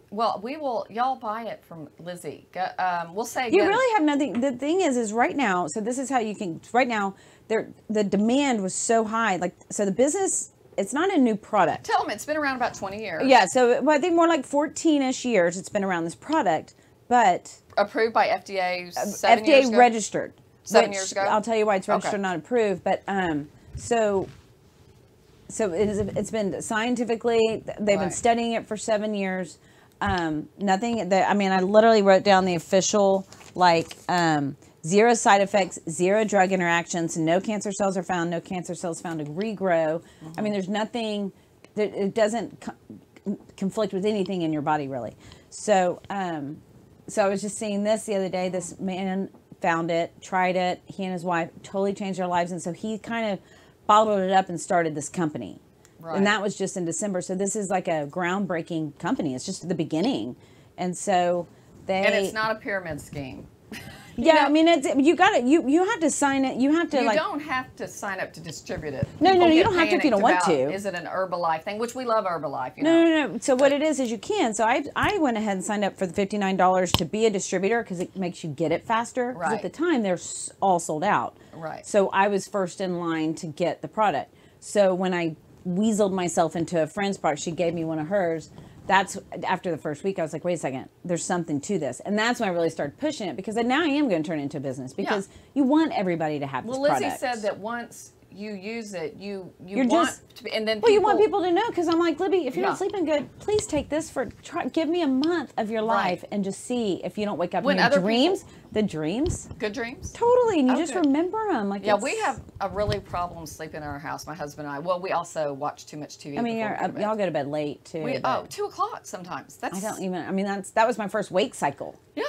Speaker 1: Well, y'all buy it from Lizzie. We'll say
Speaker 3: You
Speaker 1: again,
Speaker 3: really have nothing. The thing is right now. So this is how you can. Right now, the demand was so high. So the business. It's not a new product.
Speaker 1: tell them it's been around about 20 years.
Speaker 3: Yeah. So I think more like 14-ish years. It's been around this product, but
Speaker 1: Approved by FDA 7
Speaker 3: FDA
Speaker 1: years ago?
Speaker 3: registered.
Speaker 1: 7
Speaker 3: which
Speaker 1: years ago?
Speaker 3: I'll tell you why it's registered,
Speaker 1: Okay.
Speaker 3: not approved. But so it's been scientifically. They've been
Speaker 1: Right.
Speaker 3: studying it for 7 years. Nothing. I literally wrote down the official zero side effects, zero drug interactions, no cancer cells are found, no cancer cells found to regrow. I mean, there's nothing that it doesn't conflict with anything in your body really. So so I was just seeing this the other day. This man found it, tried it. He and his wife totally changed their lives, and so he kind of bottled it up and started this company.
Speaker 1: Right.
Speaker 3: And that was just in December. So this is like a groundbreaking company. It's just the beginning, and so they.
Speaker 1: And it's not a pyramid scheme.
Speaker 3: Yeah, I mean, you got it. You have to sign it. You have to
Speaker 1: You
Speaker 3: like.
Speaker 1: don't have to sign up to distribute it.
Speaker 3: No,
Speaker 1: People
Speaker 3: you
Speaker 1: get
Speaker 3: don't have to if you don't
Speaker 1: panicked
Speaker 3: want
Speaker 1: about,
Speaker 3: to.
Speaker 1: Is it an Herbalife thing? Which we love Herbalife. You know?
Speaker 3: No. So what it is you can. So I went ahead and signed up for the $59 to be a distributor because it makes you get it faster. 'Cause
Speaker 1: Right.
Speaker 3: at the time they're all sold out.
Speaker 1: Right.
Speaker 3: So I was first in line to get the product. So when I weaseled myself into a friend's product, she gave me one of hers. That's after the first week, I was like, wait a second, there's something to this. And that's when I really started pushing it because now I am going to turn it into a business because you want everybody to have this
Speaker 1: Well, Lizzie
Speaker 3: product.
Speaker 1: said that once you use it, you
Speaker 3: You're
Speaker 1: want
Speaker 3: just-
Speaker 1: to be, and then
Speaker 3: Well, you want people to know because I'm like, Libby, if you're
Speaker 1: Yeah.
Speaker 3: not sleeping good, please take this give me a month of your life
Speaker 1: Right.
Speaker 3: and just see if you don't wake up
Speaker 1: When
Speaker 3: in your
Speaker 1: other
Speaker 3: dreams. The dreams,
Speaker 1: good dreams.
Speaker 3: totally, and you
Speaker 1: Oh,
Speaker 3: just
Speaker 1: good.
Speaker 3: remember them. Like,
Speaker 1: Yeah,
Speaker 3: it's-
Speaker 1: we have a really problem sleeping in our house. My husband and I. Well, we also watch too much TV.
Speaker 3: I mean,
Speaker 1: before we go to bed.
Speaker 3: y'all go to bed late too.
Speaker 1: We,
Speaker 3: but
Speaker 1: 2 o'clock sometimes. That's
Speaker 3: I don't even. I mean, that was my first wake cycle.
Speaker 1: Yeah,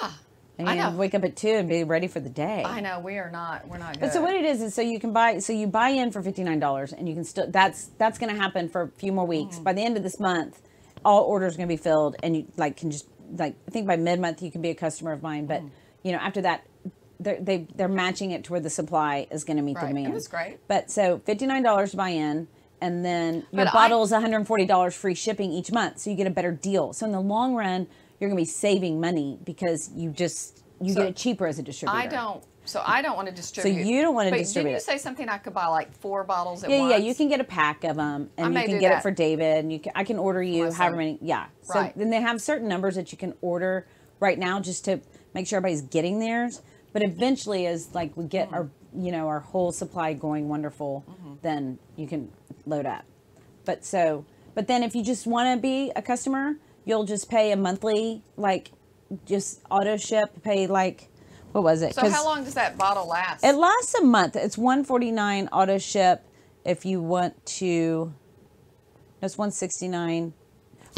Speaker 3: And
Speaker 1: I
Speaker 3: you
Speaker 1: know.
Speaker 3: wake up at 2 and be ready for the day.
Speaker 1: I know we're not good.
Speaker 3: But so what it is so you can buy you buy in for $59 and you can still that's going to happen for a few more weeks.
Speaker 1: Mm-hmm.
Speaker 3: By the end of this month, all orders are going to be filled and you can just I think by mid-month you can be a customer of mine, but after that they're matching it to where the supply is going to meet the
Speaker 1: Right, and
Speaker 3: demand.
Speaker 1: that's great.
Speaker 3: But so $59 to buy in, and then your
Speaker 1: But
Speaker 3: bottle is $140 free shipping each month, so you get a better deal. So in the long run, you're going to be saving money because you
Speaker 1: So
Speaker 3: get it cheaper as a distributor.
Speaker 1: I don't want to distribute.
Speaker 3: you don't want to
Speaker 1: But
Speaker 3: distribute
Speaker 1: Didn't you say something I could buy like 4 bottles at
Speaker 3: Yeah,
Speaker 1: once?
Speaker 3: yeah, you can get a pack of them, and you
Speaker 1: may
Speaker 3: can
Speaker 1: do
Speaker 3: get
Speaker 1: that.
Speaker 3: it for David, and I can order you
Speaker 1: my son.
Speaker 3: however many. Yeah, so
Speaker 1: Right.
Speaker 3: then they have certain numbers that you can order right now just to make sure everybody's getting theirs. But eventually, as like we get
Speaker 1: Mm-hmm.
Speaker 3: our whole supply going wonderful, then you can load up. But then if you just want to be a customer, you'll just pay a monthly just auto ship. Pay what was it?
Speaker 1: So
Speaker 3: 'Cause
Speaker 1: how long does that bottle last?
Speaker 3: it lasts a month. It's $149 auto ship. If you want to, it's $169.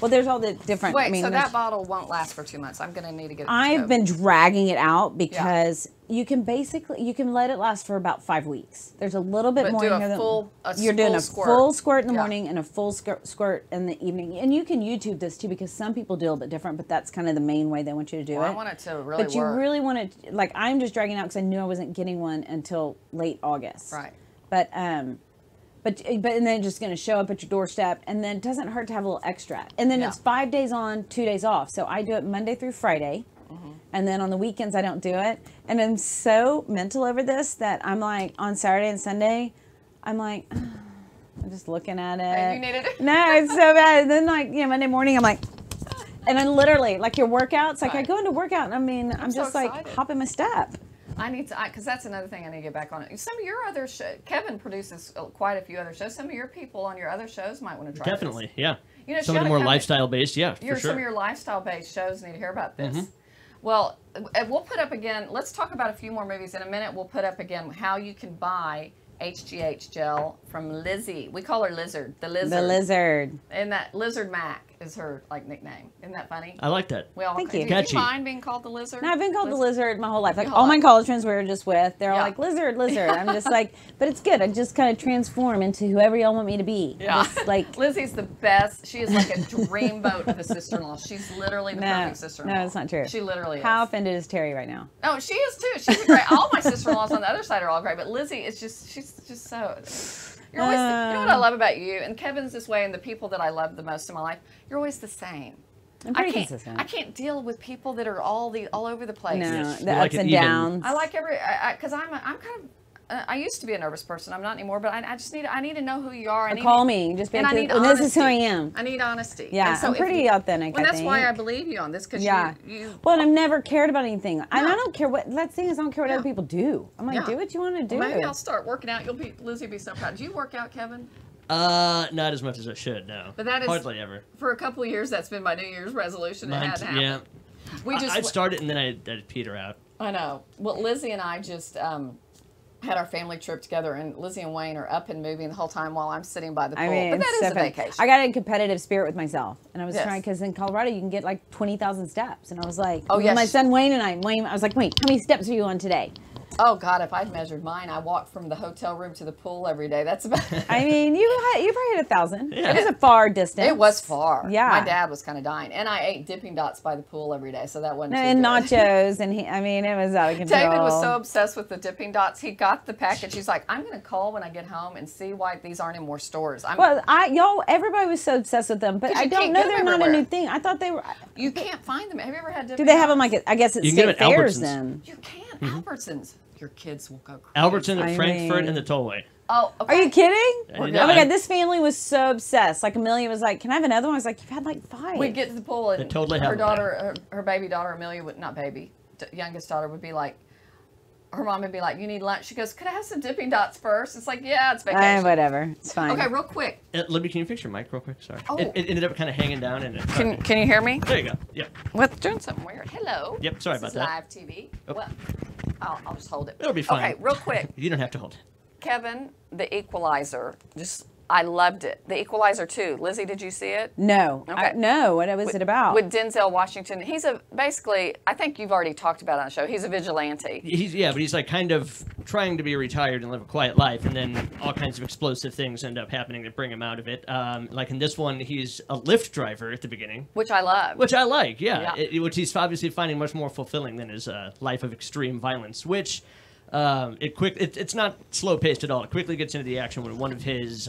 Speaker 3: Well, there's all the different.
Speaker 1: Wait,
Speaker 3: I mean,
Speaker 1: so
Speaker 3: there's-
Speaker 1: that bottle won't last for 2 months. I'm going to need to get it.
Speaker 3: I've
Speaker 1: to
Speaker 3: been dragging it out because you can let it last for about 5 weeks. There's a little bit
Speaker 1: But
Speaker 3: more
Speaker 1: do
Speaker 3: in
Speaker 1: a
Speaker 3: here
Speaker 1: full-
Speaker 3: you're doing
Speaker 1: full
Speaker 3: a
Speaker 1: squirt.
Speaker 3: full squirt in the
Speaker 1: Yeah.
Speaker 3: morning and a full squirt in the evening. And you can YouTube this too because some people do a little bit different, but that's kind of the main way they want you to do
Speaker 1: Well,
Speaker 3: it.
Speaker 1: I want it to really
Speaker 3: But you
Speaker 1: work.
Speaker 3: really want to I'm just dragging out because I knew I wasn't getting one until late August.
Speaker 1: Right.
Speaker 3: But and then it's just going to show up at your doorstep, and then it doesn't hurt to have a little extra. And then
Speaker 1: Yeah.
Speaker 3: it's 5 days on, 2 days off. So I do it Monday through Friday, and then on the weekends I don't do it. And I'm so mental over this that I'm like on Saturday and Sunday, I'm like, I'm just looking at it.
Speaker 1: you needed it?
Speaker 3: No, it's so bad. And then Monday morning I'm like. And then literally, your workouts, I
Speaker 1: Right.
Speaker 3: go into workout, and I mean, I'm
Speaker 1: so
Speaker 3: just
Speaker 1: excited.
Speaker 3: hopping my step.
Speaker 1: I need to, because that's another thing I need to get back on. Some of your other Kevin produces quite a few other shows. Some of your people on your other shows might want to try this.
Speaker 2: Definitely, yeah.
Speaker 1: You know,
Speaker 2: Some of the
Speaker 1: shout
Speaker 2: more
Speaker 1: out Kevin.
Speaker 2: lifestyle based, yeah, for
Speaker 1: Some
Speaker 2: sure.
Speaker 1: of your lifestyle-based shows need to hear about this.
Speaker 3: Mm-hmm.
Speaker 1: Well, we'll put up again, let's talk about a few more movies. In a minute, we'll put up again how you can buy HGH gel from Lizzie. We call her Lizard. The Lizard.
Speaker 3: The lizard.
Speaker 1: And that Lizard Mac is her nickname. Isn't that funny?
Speaker 2: I like that.
Speaker 1: We all
Speaker 3: Thank
Speaker 1: do
Speaker 3: you.
Speaker 1: you
Speaker 2: Catchy.
Speaker 1: mind being called the Lizard?
Speaker 3: No, I've been called the lizard my whole life.
Speaker 1: whole
Speaker 3: All my
Speaker 1: life.
Speaker 3: college friends we were just with, they're all
Speaker 1: Yeah.
Speaker 3: like, lizard, lizard. I'm just like, but it's good. I just kind of transform into whoever y'all want me to be.
Speaker 1: Yeah.
Speaker 3: Just
Speaker 1: Lizzie's the best. She is like a dreamboat of a sister-in-law. She's literally the
Speaker 3: No,
Speaker 1: perfect sister-in-law.
Speaker 3: no, it's not true.
Speaker 1: She literally is.
Speaker 3: How offended is Terry right now?
Speaker 1: Oh, she is too. She's great. All my sister-in-laws on the other side are all great, but Lizzie is she's just so. You're always, you know what I love about you, and Kevin's this way, and the people that I love the most in my life, you're always the same.
Speaker 3: I'm pretty
Speaker 1: I can't,
Speaker 3: consistent.
Speaker 1: I can't deal with people that are all over the place.
Speaker 3: No,
Speaker 2: Yes,
Speaker 3: the
Speaker 2: we like
Speaker 3: ups
Speaker 2: it
Speaker 3: and
Speaker 2: even.
Speaker 3: downs.
Speaker 1: I like because I'm kind of. I used to be a nervous person. I'm not anymore, but I just need to know who you are. I need
Speaker 3: Call me. Just be
Speaker 1: and I
Speaker 3: like,
Speaker 1: need
Speaker 3: well, this is who I
Speaker 1: honesty.
Speaker 3: am.
Speaker 1: I need honesty.
Speaker 3: Yeah,
Speaker 1: And so
Speaker 3: I'm
Speaker 1: if
Speaker 3: pretty
Speaker 1: you-
Speaker 3: authentic,
Speaker 1: Well,
Speaker 3: I
Speaker 1: that's why I
Speaker 3: think.
Speaker 1: believe you on this because
Speaker 3: Yeah.
Speaker 1: you
Speaker 3: Well, and I've never cared about anything. And I
Speaker 1: No.
Speaker 3: don't care what, that thing is, I don't care what
Speaker 1: Yeah.
Speaker 3: other people do. I'm like,
Speaker 1: Yeah.
Speaker 3: do what you want to do.
Speaker 1: Maybe I'll start working out. Lizzie will be so proud. Do you work out, Kevin?
Speaker 2: Not as much as I should, no.
Speaker 1: But that is-
Speaker 2: hardly ever.
Speaker 1: For a couple of years, that's been my New Year's resolution. It
Speaker 2: Mine,
Speaker 1: hadn't happened.
Speaker 2: yeah.
Speaker 1: We just.
Speaker 2: I'd start it and then I'd peter out.
Speaker 1: I know. Well, Lizzie and I just had our family trip together, and Lizzie and Wayne are up and moving the whole time while I'm sitting by the pool.
Speaker 3: I mean,
Speaker 1: but that
Speaker 3: it's
Speaker 1: is
Speaker 3: so
Speaker 1: a
Speaker 3: funny.
Speaker 1: vacation.
Speaker 3: I got a competitive spirit with myself, and I was
Speaker 1: Yes.
Speaker 3: trying because in Colorado you can get like 20,000 steps, and I was like,
Speaker 1: Oh,
Speaker 3: with
Speaker 1: yes.
Speaker 3: my son Wayne and I was like, wait, how many steps are you on today?
Speaker 1: Oh God, if I'd measured mine, I walked from the hotel room to the pool every day. That's about.
Speaker 3: I mean, you probably hit 1,000.
Speaker 2: Yeah.
Speaker 3: It was a far distance.
Speaker 1: It was far.
Speaker 3: Yeah.
Speaker 1: My dad was kind of dying, and I ate Dipping Dots by the pool every day, so that wasn't. too
Speaker 3: And
Speaker 1: good.
Speaker 3: nachos, and I mean, it was out of control.
Speaker 1: David was so obsessed with the Dipping Dots. He got the package. He's like, I'm going to call when I get home and see why these aren't in more stores.
Speaker 3: Well, everybody was so obsessed with them, but
Speaker 1: 'Cause
Speaker 3: I
Speaker 1: you
Speaker 3: don't
Speaker 1: can't
Speaker 3: know
Speaker 1: get
Speaker 3: they're
Speaker 1: them
Speaker 3: not a
Speaker 1: everywhere.
Speaker 3: new thing. I thought they were.
Speaker 1: you can't find them. Have you ever had
Speaker 3: Do
Speaker 1: Dipping
Speaker 3: they have
Speaker 1: Dots?
Speaker 3: them like? I guess it's
Speaker 2: You can get
Speaker 3: state
Speaker 2: them at
Speaker 3: fairs
Speaker 2: Albertsons.
Speaker 3: then.
Speaker 1: You can't. Albertsons. Your kids will go crazy.
Speaker 2: Albertson,
Speaker 3: I
Speaker 2: Frankfurt,
Speaker 3: mean-
Speaker 2: and the Tollway.
Speaker 1: Oh, okay.
Speaker 3: Are you kidding?
Speaker 2: I
Speaker 3: Oh
Speaker 2: know.
Speaker 3: my god, this family was so obsessed. Like Amelia was like, "Can I have another one?" I was like, "You've had like 5."
Speaker 1: We'd get to the pool, and
Speaker 2: They totally
Speaker 1: her
Speaker 2: have
Speaker 1: daughter, her baby daughter Amelia, would not baby, youngest daughter would be like, her mom would be like, "You need lunch." She goes, "Could I have some Dipping Dots first?" It's like, yeah, it's vacation.
Speaker 3: Whatever. It's fine.
Speaker 1: Okay, real quick.
Speaker 2: Libby, can you fix your mic real quick? Sorry.
Speaker 1: Oh.
Speaker 2: It ended up kind of hanging down and
Speaker 1: Can you hear me?
Speaker 2: There you go. Yep.
Speaker 1: What's doing something weird? Hello.
Speaker 2: Yep, sorry
Speaker 1: This
Speaker 2: about
Speaker 1: is
Speaker 2: that.
Speaker 1: live TV.
Speaker 2: Oh.
Speaker 1: Well, I'll just hold it.
Speaker 2: It'll be fine.
Speaker 1: Okay, real quick.
Speaker 2: You don't have to hold it.
Speaker 1: Kevin, The Equalizer. I loved it. The Equalizer 2. Lizzie, did you see it?
Speaker 3: No.
Speaker 1: Okay.
Speaker 3: No. What was it about?
Speaker 1: With Denzel Washington. He's basically, I think you've already talked about it on the show. He's a vigilante.
Speaker 2: But he's like kind of trying to be retired and live a quiet life, and then all kinds of explosive things end up happening to bring him out of it. Like in this one, he's a Lyft driver at the beginning,
Speaker 1: Which I love.
Speaker 2: which I like. Yeah,
Speaker 1: Yeah.
Speaker 2: which he's obviously finding much more fulfilling than his life of extreme violence. Which it's not slow paced at all. It quickly gets into the action when one of his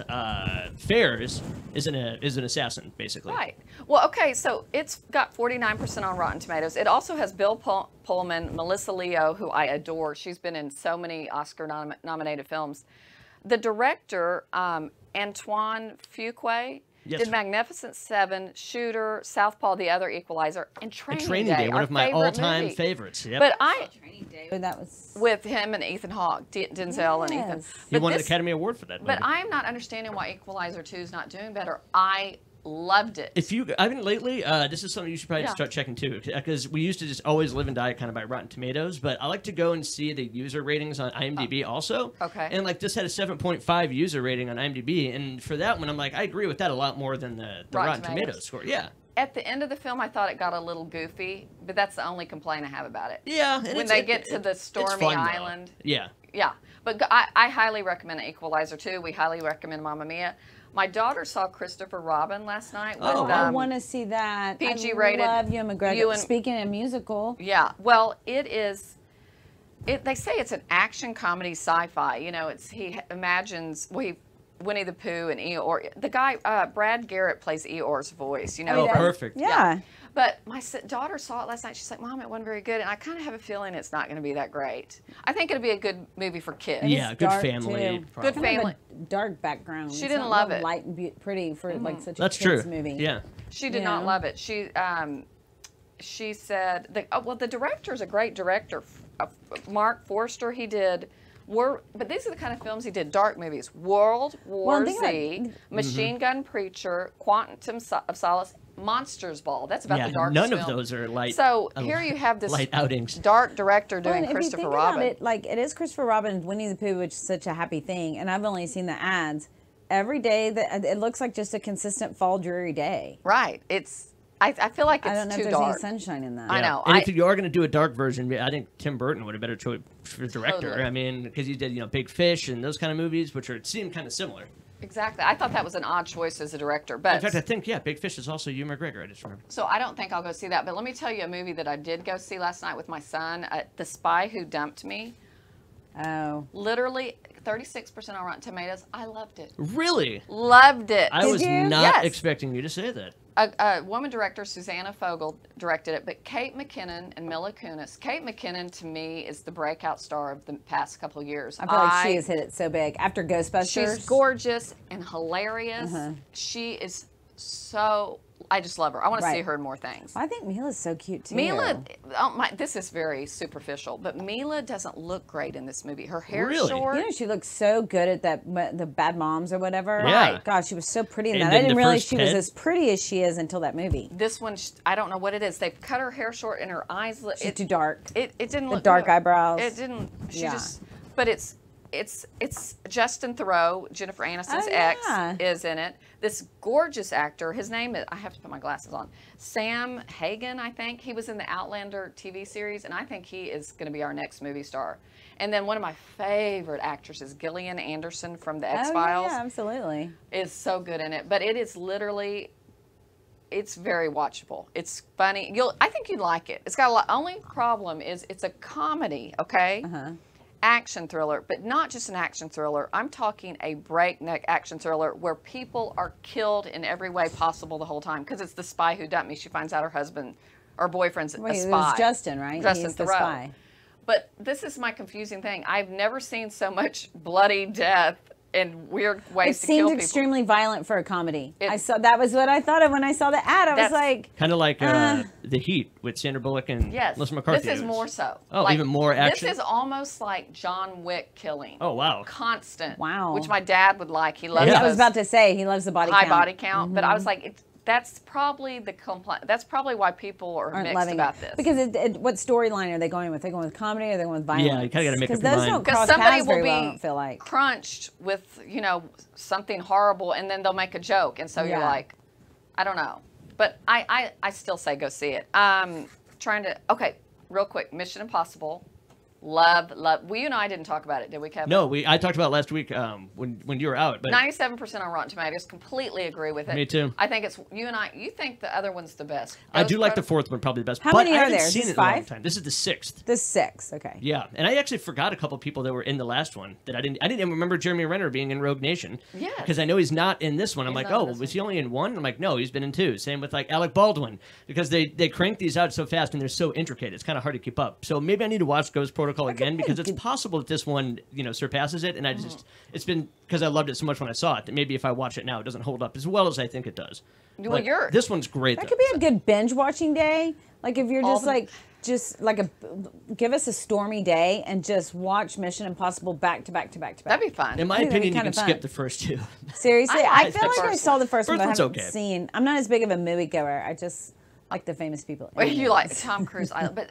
Speaker 2: fares is an assassin, basically.
Speaker 1: Right. Well, okay, so it's got 49% on Rotten Tomatoes. It also has Bill Pullman, Melissa Leo, who I adore. She's been in so many Oscar-nominated films. The director, Antoine Fuqua,
Speaker 2: Yes.
Speaker 1: did Magnificent Seven, Shooter, Southpaw, The Other Equalizer, and Training
Speaker 2: Day, one
Speaker 1: our
Speaker 2: of my
Speaker 1: favorite
Speaker 2: all-time
Speaker 1: movie.
Speaker 2: favorites. Yep.
Speaker 1: But
Speaker 3: That was.
Speaker 1: with him and Ethan Hawke, Denzel and Ethan.
Speaker 3: Yes.
Speaker 2: he
Speaker 1: But
Speaker 2: won an
Speaker 1: this-
Speaker 2: Academy Award for that movie.
Speaker 1: But I'm not understanding why Equalizer 2 is not doing better. I loved it.
Speaker 2: I mean, lately, this is something you should probably
Speaker 1: Yeah.
Speaker 2: start checking too, because we used to just always live and die kind of by Rotten Tomatoes, but I like to go and see the user ratings on IMDb also.
Speaker 1: Okay.
Speaker 2: And like this had a 7.5 user rating on IMDb, and for that one, I'm like, I agree with that a lot more than the Rotten Tomatoes score. Yeah.
Speaker 1: At the end of the film, I thought it got a little goofy, but that's the only complaint I have about it.
Speaker 2: Yeah. And
Speaker 1: When they get to the stormy
Speaker 2: fun, though.
Speaker 1: island.
Speaker 2: Yeah.
Speaker 1: Yeah, but I highly recommend Equalizer 2. We highly recommend Mamma Mia. My daughter saw Christopher Robin last night. With,
Speaker 2: Oh,
Speaker 3: I want to see that.
Speaker 1: PG
Speaker 3: I
Speaker 1: rated.
Speaker 3: love Ewan McGregor.
Speaker 1: Ewan-
Speaker 3: Speaking of musical.
Speaker 1: Yeah, well, it is. They say it's an action comedy sci-fi. You know, he imagines Winnie the Pooh and Eeyore. The guy Brad Garrett plays Eeyore's voice. You know,
Speaker 2: Oh, perfect.
Speaker 3: Yeah.
Speaker 1: But my daughter saw it last night. She's like, "Mom, it wasn't very good," and I kind of have a feeling it's not going to be that great. I think it'll be a good movie for kids.
Speaker 2: Yeah, good
Speaker 3: dark,
Speaker 2: family.
Speaker 3: too.
Speaker 2: probably.
Speaker 1: Good family.
Speaker 3: Kind of a dark background.
Speaker 1: She
Speaker 3: It's
Speaker 1: didn't
Speaker 3: not
Speaker 1: love
Speaker 3: real
Speaker 1: it.
Speaker 3: Light and pretty for like such a
Speaker 2: That's
Speaker 3: kids
Speaker 2: true.
Speaker 3: movie.
Speaker 2: Yeah.
Speaker 1: She did
Speaker 3: You
Speaker 1: not
Speaker 3: know?
Speaker 1: love it. She said, the director's a great director. Mark Forster, he did. But these are the kind of films he did. Dark movies. World War
Speaker 3: think
Speaker 1: Z, Machine Gun Preacher, Quantum of Solace, Monsters Ball. That's about
Speaker 2: Yeah,
Speaker 1: the darkest
Speaker 2: none of
Speaker 1: film.
Speaker 2: those are light.
Speaker 1: So here you have this
Speaker 2: light outings.
Speaker 1: dark director
Speaker 3: Well,
Speaker 1: doing
Speaker 3: and if you
Speaker 1: Christopher
Speaker 3: think
Speaker 1: Robin.
Speaker 3: about it, like it is Christopher Robin, Winnie the Pooh, which is such a happy thing, and I've only seen the ads. Every day, it looks like just a consistent fall dreary day.
Speaker 1: Right. I feel like it's
Speaker 3: I don't know
Speaker 1: too
Speaker 3: if there's
Speaker 1: dark.
Speaker 3: any sunshine in that.
Speaker 1: I know.
Speaker 2: And if you are going to do a dark version, I think Tim Burton would have better choice for director.
Speaker 1: Totally.
Speaker 2: I mean, because he did, Big Fish and those kind of movies, which seem kind of similar.
Speaker 1: Exactly. I thought that was an odd choice as a director. But
Speaker 2: In fact, I think, Big Fish is also Ewan McGregor. I just remember.
Speaker 1: So I don't think I'll go see that. But let me tell you a movie that I did go see last night with my son, The Spy Who Dumped Me.
Speaker 3: Oh,
Speaker 1: Literally 36% on Rotten Tomatoes. I loved it.
Speaker 2: Really?
Speaker 1: Loved it.
Speaker 2: I was
Speaker 3: you?
Speaker 2: not
Speaker 1: Yes.
Speaker 2: expecting you to say that.
Speaker 1: A woman director, Susanna Fogel, directed it, but Kate McKinnon and Mila Kunis. Kate McKinnon, to me, is the breakout star of the past couple of years.
Speaker 3: I feel like she has hit it so big after Ghostbusters.
Speaker 1: She's gorgeous and hilarious.
Speaker 3: Uh-huh.
Speaker 1: She is so... I just love her. I want to see
Speaker 3: Right.
Speaker 1: her in more things.
Speaker 3: I think Mila's so cute too.
Speaker 1: Mila, this is very superficial, but Mila doesn't look great in this movie. Her hair's
Speaker 2: Really?
Speaker 1: short.
Speaker 3: You know, she looks so good at the Bad Moms or whatever.
Speaker 2: Yeah.
Speaker 3: Right. God, she was so pretty in
Speaker 2: And
Speaker 3: that.
Speaker 2: then
Speaker 3: I didn't
Speaker 2: the
Speaker 3: realize
Speaker 2: first
Speaker 3: she was
Speaker 2: Ted.
Speaker 3: as pretty as she is until that movie.
Speaker 1: This one, I don't know what it is. They've cut her hair short and her eyes.
Speaker 3: She's too dark.
Speaker 1: It didn't
Speaker 3: The
Speaker 1: look
Speaker 3: dark
Speaker 1: good.
Speaker 3: eyebrows.
Speaker 1: It didn't. She
Speaker 3: Yeah.
Speaker 1: just. But it's Justin Theroux, Jennifer Aniston's
Speaker 3: Oh,
Speaker 1: ex,
Speaker 3: yeah.
Speaker 1: is in it. This gorgeous actor. His name is. I have to put my glasses on. Sam Hagen, I think. He was in the Outlander TV series, and I think he is going to be our next movie star. And then one of my favorite actresses, Gillian Anderson from the X Files,
Speaker 3: Oh, yeah, absolutely.
Speaker 1: is so good in it. But it is literally. It's very watchable. It's funny. I think you'd like it. It's got a lot. Only problem is it's a comedy, okay? Action thriller, but not just an action thriller. I'm talking a breakneck action thriller where people are killed in every way possible the whole time because it's the spy who dumped me. She finds out her husband or boyfriend's
Speaker 3: Wait,
Speaker 1: a
Speaker 3: it
Speaker 1: spy.
Speaker 3: was Justin, right?
Speaker 1: Justin
Speaker 3: He's the
Speaker 1: Theroux.
Speaker 3: spy.
Speaker 1: But this is my confusing thing. I've never seen so much bloody death in weird
Speaker 3: It
Speaker 1: ways to kill
Speaker 3: seems
Speaker 1: people.
Speaker 3: extremely violent for a comedy.
Speaker 1: It-
Speaker 3: I saw that was what I thought of when I saw the ad. I was
Speaker 1: That's-
Speaker 3: like,
Speaker 2: Kind of like The Heat with Sandra Bullock and
Speaker 1: Yes,
Speaker 2: Melissa McCarthy.
Speaker 1: this is
Speaker 2: It
Speaker 1: more
Speaker 2: was-
Speaker 1: so.
Speaker 2: Oh, even more action?
Speaker 1: This is almost like John Wick killing.
Speaker 2: Oh, wow.
Speaker 1: Constant.
Speaker 3: Wow.
Speaker 1: Which my dad would like. He loves
Speaker 2: Yeah.
Speaker 3: I was
Speaker 1: those
Speaker 3: about to say he loves the body
Speaker 1: high
Speaker 3: count.
Speaker 1: body count, but I was like, that's probably the complaint. That's probably why people are
Speaker 3: Aren't
Speaker 1: mixed
Speaker 3: loving
Speaker 1: about
Speaker 3: it
Speaker 1: this.
Speaker 3: because what storyline are they going with? Are they going with comedy or are they going with violence?
Speaker 2: Yeah, you kinda gotta make up
Speaker 3: because
Speaker 2: your
Speaker 3: those
Speaker 2: mind.
Speaker 3: don't
Speaker 1: because
Speaker 3: cross
Speaker 1: somebody
Speaker 3: paths
Speaker 1: will
Speaker 3: very
Speaker 1: be
Speaker 3: well. I don't feel like.
Speaker 1: crunched with something horrible, and then they'll make a joke, and so you're
Speaker 3: Yeah.
Speaker 1: like, I don't know, but I still say go see it. Okay, real quick, Mission Impossible. Love. Well, you and I didn't talk about it, did we, Kevin?
Speaker 2: No, I talked about it last week when you were out. But
Speaker 1: 97% on Rotten Tomatoes. Completely agree with it.
Speaker 2: Me too.
Speaker 1: I think it's you and I. You think the other one's the best.
Speaker 2: I do
Speaker 1: Ghost
Speaker 2: like the
Speaker 1: Protocol-
Speaker 2: fourth one probably the best.
Speaker 3: How
Speaker 2: but
Speaker 3: many
Speaker 2: I
Speaker 3: are
Speaker 2: haven't
Speaker 3: there? Is
Speaker 2: seen
Speaker 3: this
Speaker 2: it in a long
Speaker 3: 5?
Speaker 2: time. This is the 6th.
Speaker 3: The 6, okay.
Speaker 2: Yeah, and I actually forgot a couple people that were in the last one that I didn't even remember Jeremy Renner being in Rogue Nation.
Speaker 1: Yes.
Speaker 2: Because I know he's not in this one. I'm
Speaker 1: He's
Speaker 2: like,
Speaker 1: not in
Speaker 2: oh,
Speaker 1: this
Speaker 2: was
Speaker 1: one.
Speaker 2: he only in 1? I'm like, no, he's been in 2. Same with like Alec Baldwin because they crank these out so fast and they're so intricate. It's kind of hard to keep up. So maybe I need to watch Ghost Protocol again because it's possible that this one, surpasses it. And I just, it's been because I loved it so much when I saw it that maybe if I watch it now, it doesn't hold up as well as I think it does.
Speaker 1: Well,
Speaker 2: But this one's great.
Speaker 3: That
Speaker 2: though.
Speaker 3: could be a good binge watching day. Like if you're
Speaker 1: All
Speaker 3: just
Speaker 1: the-
Speaker 3: give us a stormy day and just watch Mission Impossible back to back to back to back.
Speaker 1: That'd be fun.
Speaker 2: In my
Speaker 3: I think that'd be
Speaker 2: opinion, you
Speaker 3: kinda
Speaker 2: can
Speaker 3: fun.
Speaker 2: skip the first 2.
Speaker 3: Seriously,
Speaker 1: I
Speaker 3: I,
Speaker 1: like
Speaker 3: feel
Speaker 1: the
Speaker 3: like I
Speaker 1: first
Speaker 3: saw
Speaker 1: one.
Speaker 3: the first one, but I
Speaker 2: First
Speaker 3: haven't
Speaker 2: one's okay.
Speaker 3: seen. I'm not as big of a moviegoer. I just like the famous people.
Speaker 1: Well, you
Speaker 3: Anyways.
Speaker 1: like Tom Cruise, but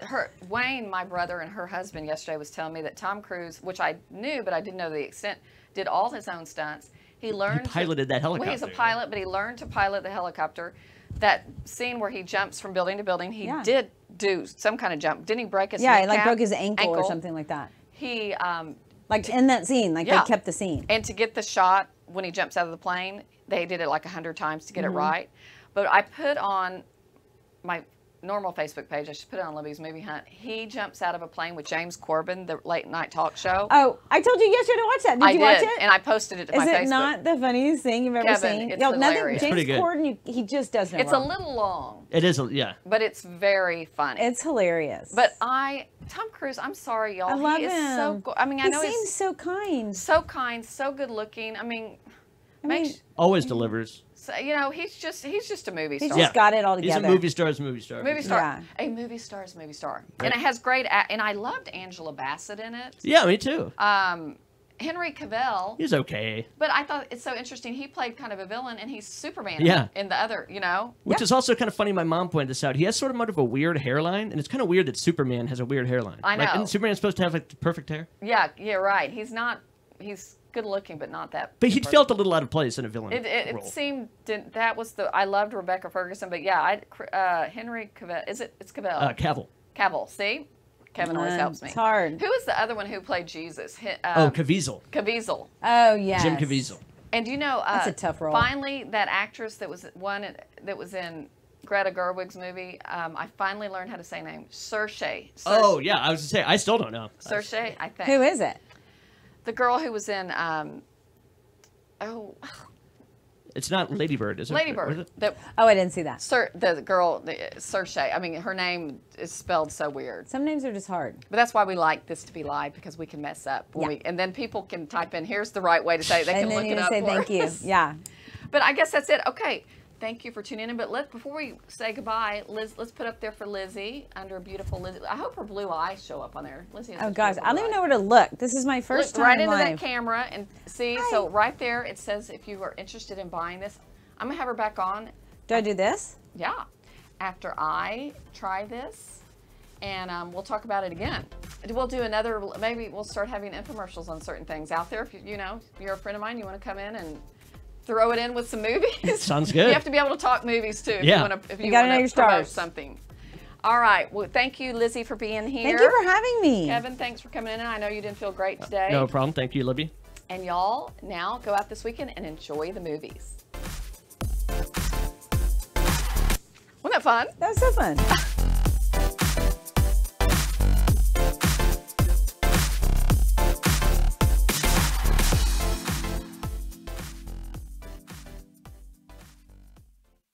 Speaker 1: Wayne, my brother, and her husband yesterday was telling me that Tom Cruise, which I knew but I didn't know the extent, did all his own stunts. He learned.
Speaker 2: piloted that
Speaker 1: Well, he's a
Speaker 2: helicopter.
Speaker 1: pilot, but he learned to pilot the helicopter. That scene where he jumps from building to building, he
Speaker 3: Yeah.
Speaker 1: did do some kind of jump. Didn't he break his?
Speaker 3: Yeah, he
Speaker 1: kneecap?
Speaker 3: like broke his ankle or something like that.
Speaker 1: He
Speaker 3: Like in that scene, like
Speaker 1: Yeah.
Speaker 3: they kept the scene.
Speaker 1: And to get the shot when he jumps out of the plane, they did it like 100 times to get
Speaker 3: Mm-hmm.
Speaker 1: it right. But I put on my normal Facebook page, I should put it on Libby's Movie Hunt. He jumps out of a plane with James Corbin, the late night talk show.
Speaker 3: Oh, I told you yesterday to watch that. Did
Speaker 1: I
Speaker 3: you
Speaker 1: did,
Speaker 3: watch it?
Speaker 1: and I posted it to
Speaker 3: Is
Speaker 1: my
Speaker 3: it
Speaker 1: Facebook.
Speaker 3: not the funniest thing you've ever
Speaker 1: Kevin,
Speaker 3: seen?
Speaker 1: it's
Speaker 3: nothing.
Speaker 1: hilarious.
Speaker 2: Pretty
Speaker 3: James
Speaker 2: good.
Speaker 3: Corden, he just does no
Speaker 1: It's
Speaker 3: wrong.
Speaker 1: a little long,
Speaker 2: It is, yeah.
Speaker 1: but it's very funny.
Speaker 3: It's hilarious.
Speaker 1: But Tom Cruise, I'm sorry, y'all.
Speaker 3: I love
Speaker 1: he is
Speaker 3: him.
Speaker 1: so go- I mean, I
Speaker 3: he
Speaker 1: know
Speaker 3: seems
Speaker 1: he's
Speaker 3: so kind.
Speaker 1: so kind, so good looking. I mean,
Speaker 2: Always delivers.
Speaker 1: so, he's just a movie
Speaker 3: He's
Speaker 1: star.
Speaker 3: just got it all
Speaker 2: He's
Speaker 3: together.
Speaker 2: a movie star's movie star.
Speaker 1: Movie star.
Speaker 3: Yeah.
Speaker 1: A movie star is movie star. And it has great, and I loved Angela Bassett in it.
Speaker 2: Yeah, me too.
Speaker 1: Henry Cavill,
Speaker 2: He's okay.
Speaker 1: but I thought it's so interesting. He played kind of a villain, and he's Superman
Speaker 2: Yeah.
Speaker 1: in the other,
Speaker 2: Which is also kind of funny. My mom pointed this out. He has sort of a weird hairline, and it's kind of weird that Superman has a weird hairline.
Speaker 1: I
Speaker 2: Like,
Speaker 1: know.
Speaker 2: isn't Superman supposed to have like the perfect hair?
Speaker 1: Yeah, right. He's good looking, but not that.
Speaker 2: But he
Speaker 1: perfect.
Speaker 2: felt a little out of place in a villain
Speaker 1: It
Speaker 2: role.
Speaker 1: seemed that was I loved Rebecca Ferguson, but yeah, Henry Cavill. It's Cavill?
Speaker 2: Cavill.
Speaker 1: Cavill. See, Kevin always helps me.
Speaker 3: It's hard.
Speaker 1: Who is the other one who played Jesus?
Speaker 2: Caviezel.
Speaker 1: Caviezel.
Speaker 3: Oh yes.
Speaker 2: Jim Caviezel.
Speaker 1: And
Speaker 3: That's a tough role.
Speaker 1: Finally, that actress that was in Greta Gerwig's movie, I finally learned how to say name. Saoirse.
Speaker 2: Oh yeah, I was gonna say I still don't know.
Speaker 1: Saoirse, I think.
Speaker 3: Who is it?
Speaker 1: The girl who was in
Speaker 2: It's not Lady Bird, is it?
Speaker 1: Lady
Speaker 2: Or is
Speaker 1: Bird.
Speaker 2: it?
Speaker 3: Oh, I didn't see that.
Speaker 1: The girl, Saoirse. I mean, her name is spelled so weird.
Speaker 3: Some names are just hard.
Speaker 1: But that's why we like this to be live, because we can mess up. And then people can type in, here's the right way to say it. They can
Speaker 3: And then
Speaker 1: look
Speaker 3: you're
Speaker 1: it
Speaker 3: gonna
Speaker 1: up
Speaker 3: say
Speaker 1: for
Speaker 3: thank you.
Speaker 1: us.
Speaker 3: Yeah.
Speaker 1: But I guess that's it. Okay. Thank you for tuning in. But before we say goodbye, let's put up there for Lizzie, under beautiful Lizzie. I hope her blue eyes show up on there. Lizzie has
Speaker 3: Oh
Speaker 1: such
Speaker 3: gosh,
Speaker 1: beautiful
Speaker 3: I don't even
Speaker 1: blue
Speaker 3: know where to look. This is my first
Speaker 1: Look
Speaker 3: time
Speaker 1: right into
Speaker 3: live.
Speaker 1: that camera and see. So right there, it says if you are interested in buying this. I'm going to have her back on.
Speaker 3: Do I do this?
Speaker 1: Yeah. After I try this, and we'll talk about it again. We'll do another, maybe we'll start having infomercials on certain things out there. If you're a friend of mine, you want to come in and throw it in with some movies.
Speaker 2: Sounds good.
Speaker 1: You have to be able to talk movies too.
Speaker 2: Yeah.
Speaker 1: If you
Speaker 3: gotta
Speaker 1: want
Speaker 3: know your
Speaker 1: to promote
Speaker 3: stars.
Speaker 1: something. All right. Well, thank you, Lizzie, for being here.
Speaker 3: Thank you for having me.
Speaker 1: Kevin, thanks for coming in. I know you didn't feel great today.
Speaker 2: No problem. Thank you, Libby.
Speaker 1: And y'all, now go out this weekend and enjoy the movies. Wasn't that fun?
Speaker 3: That was so fun.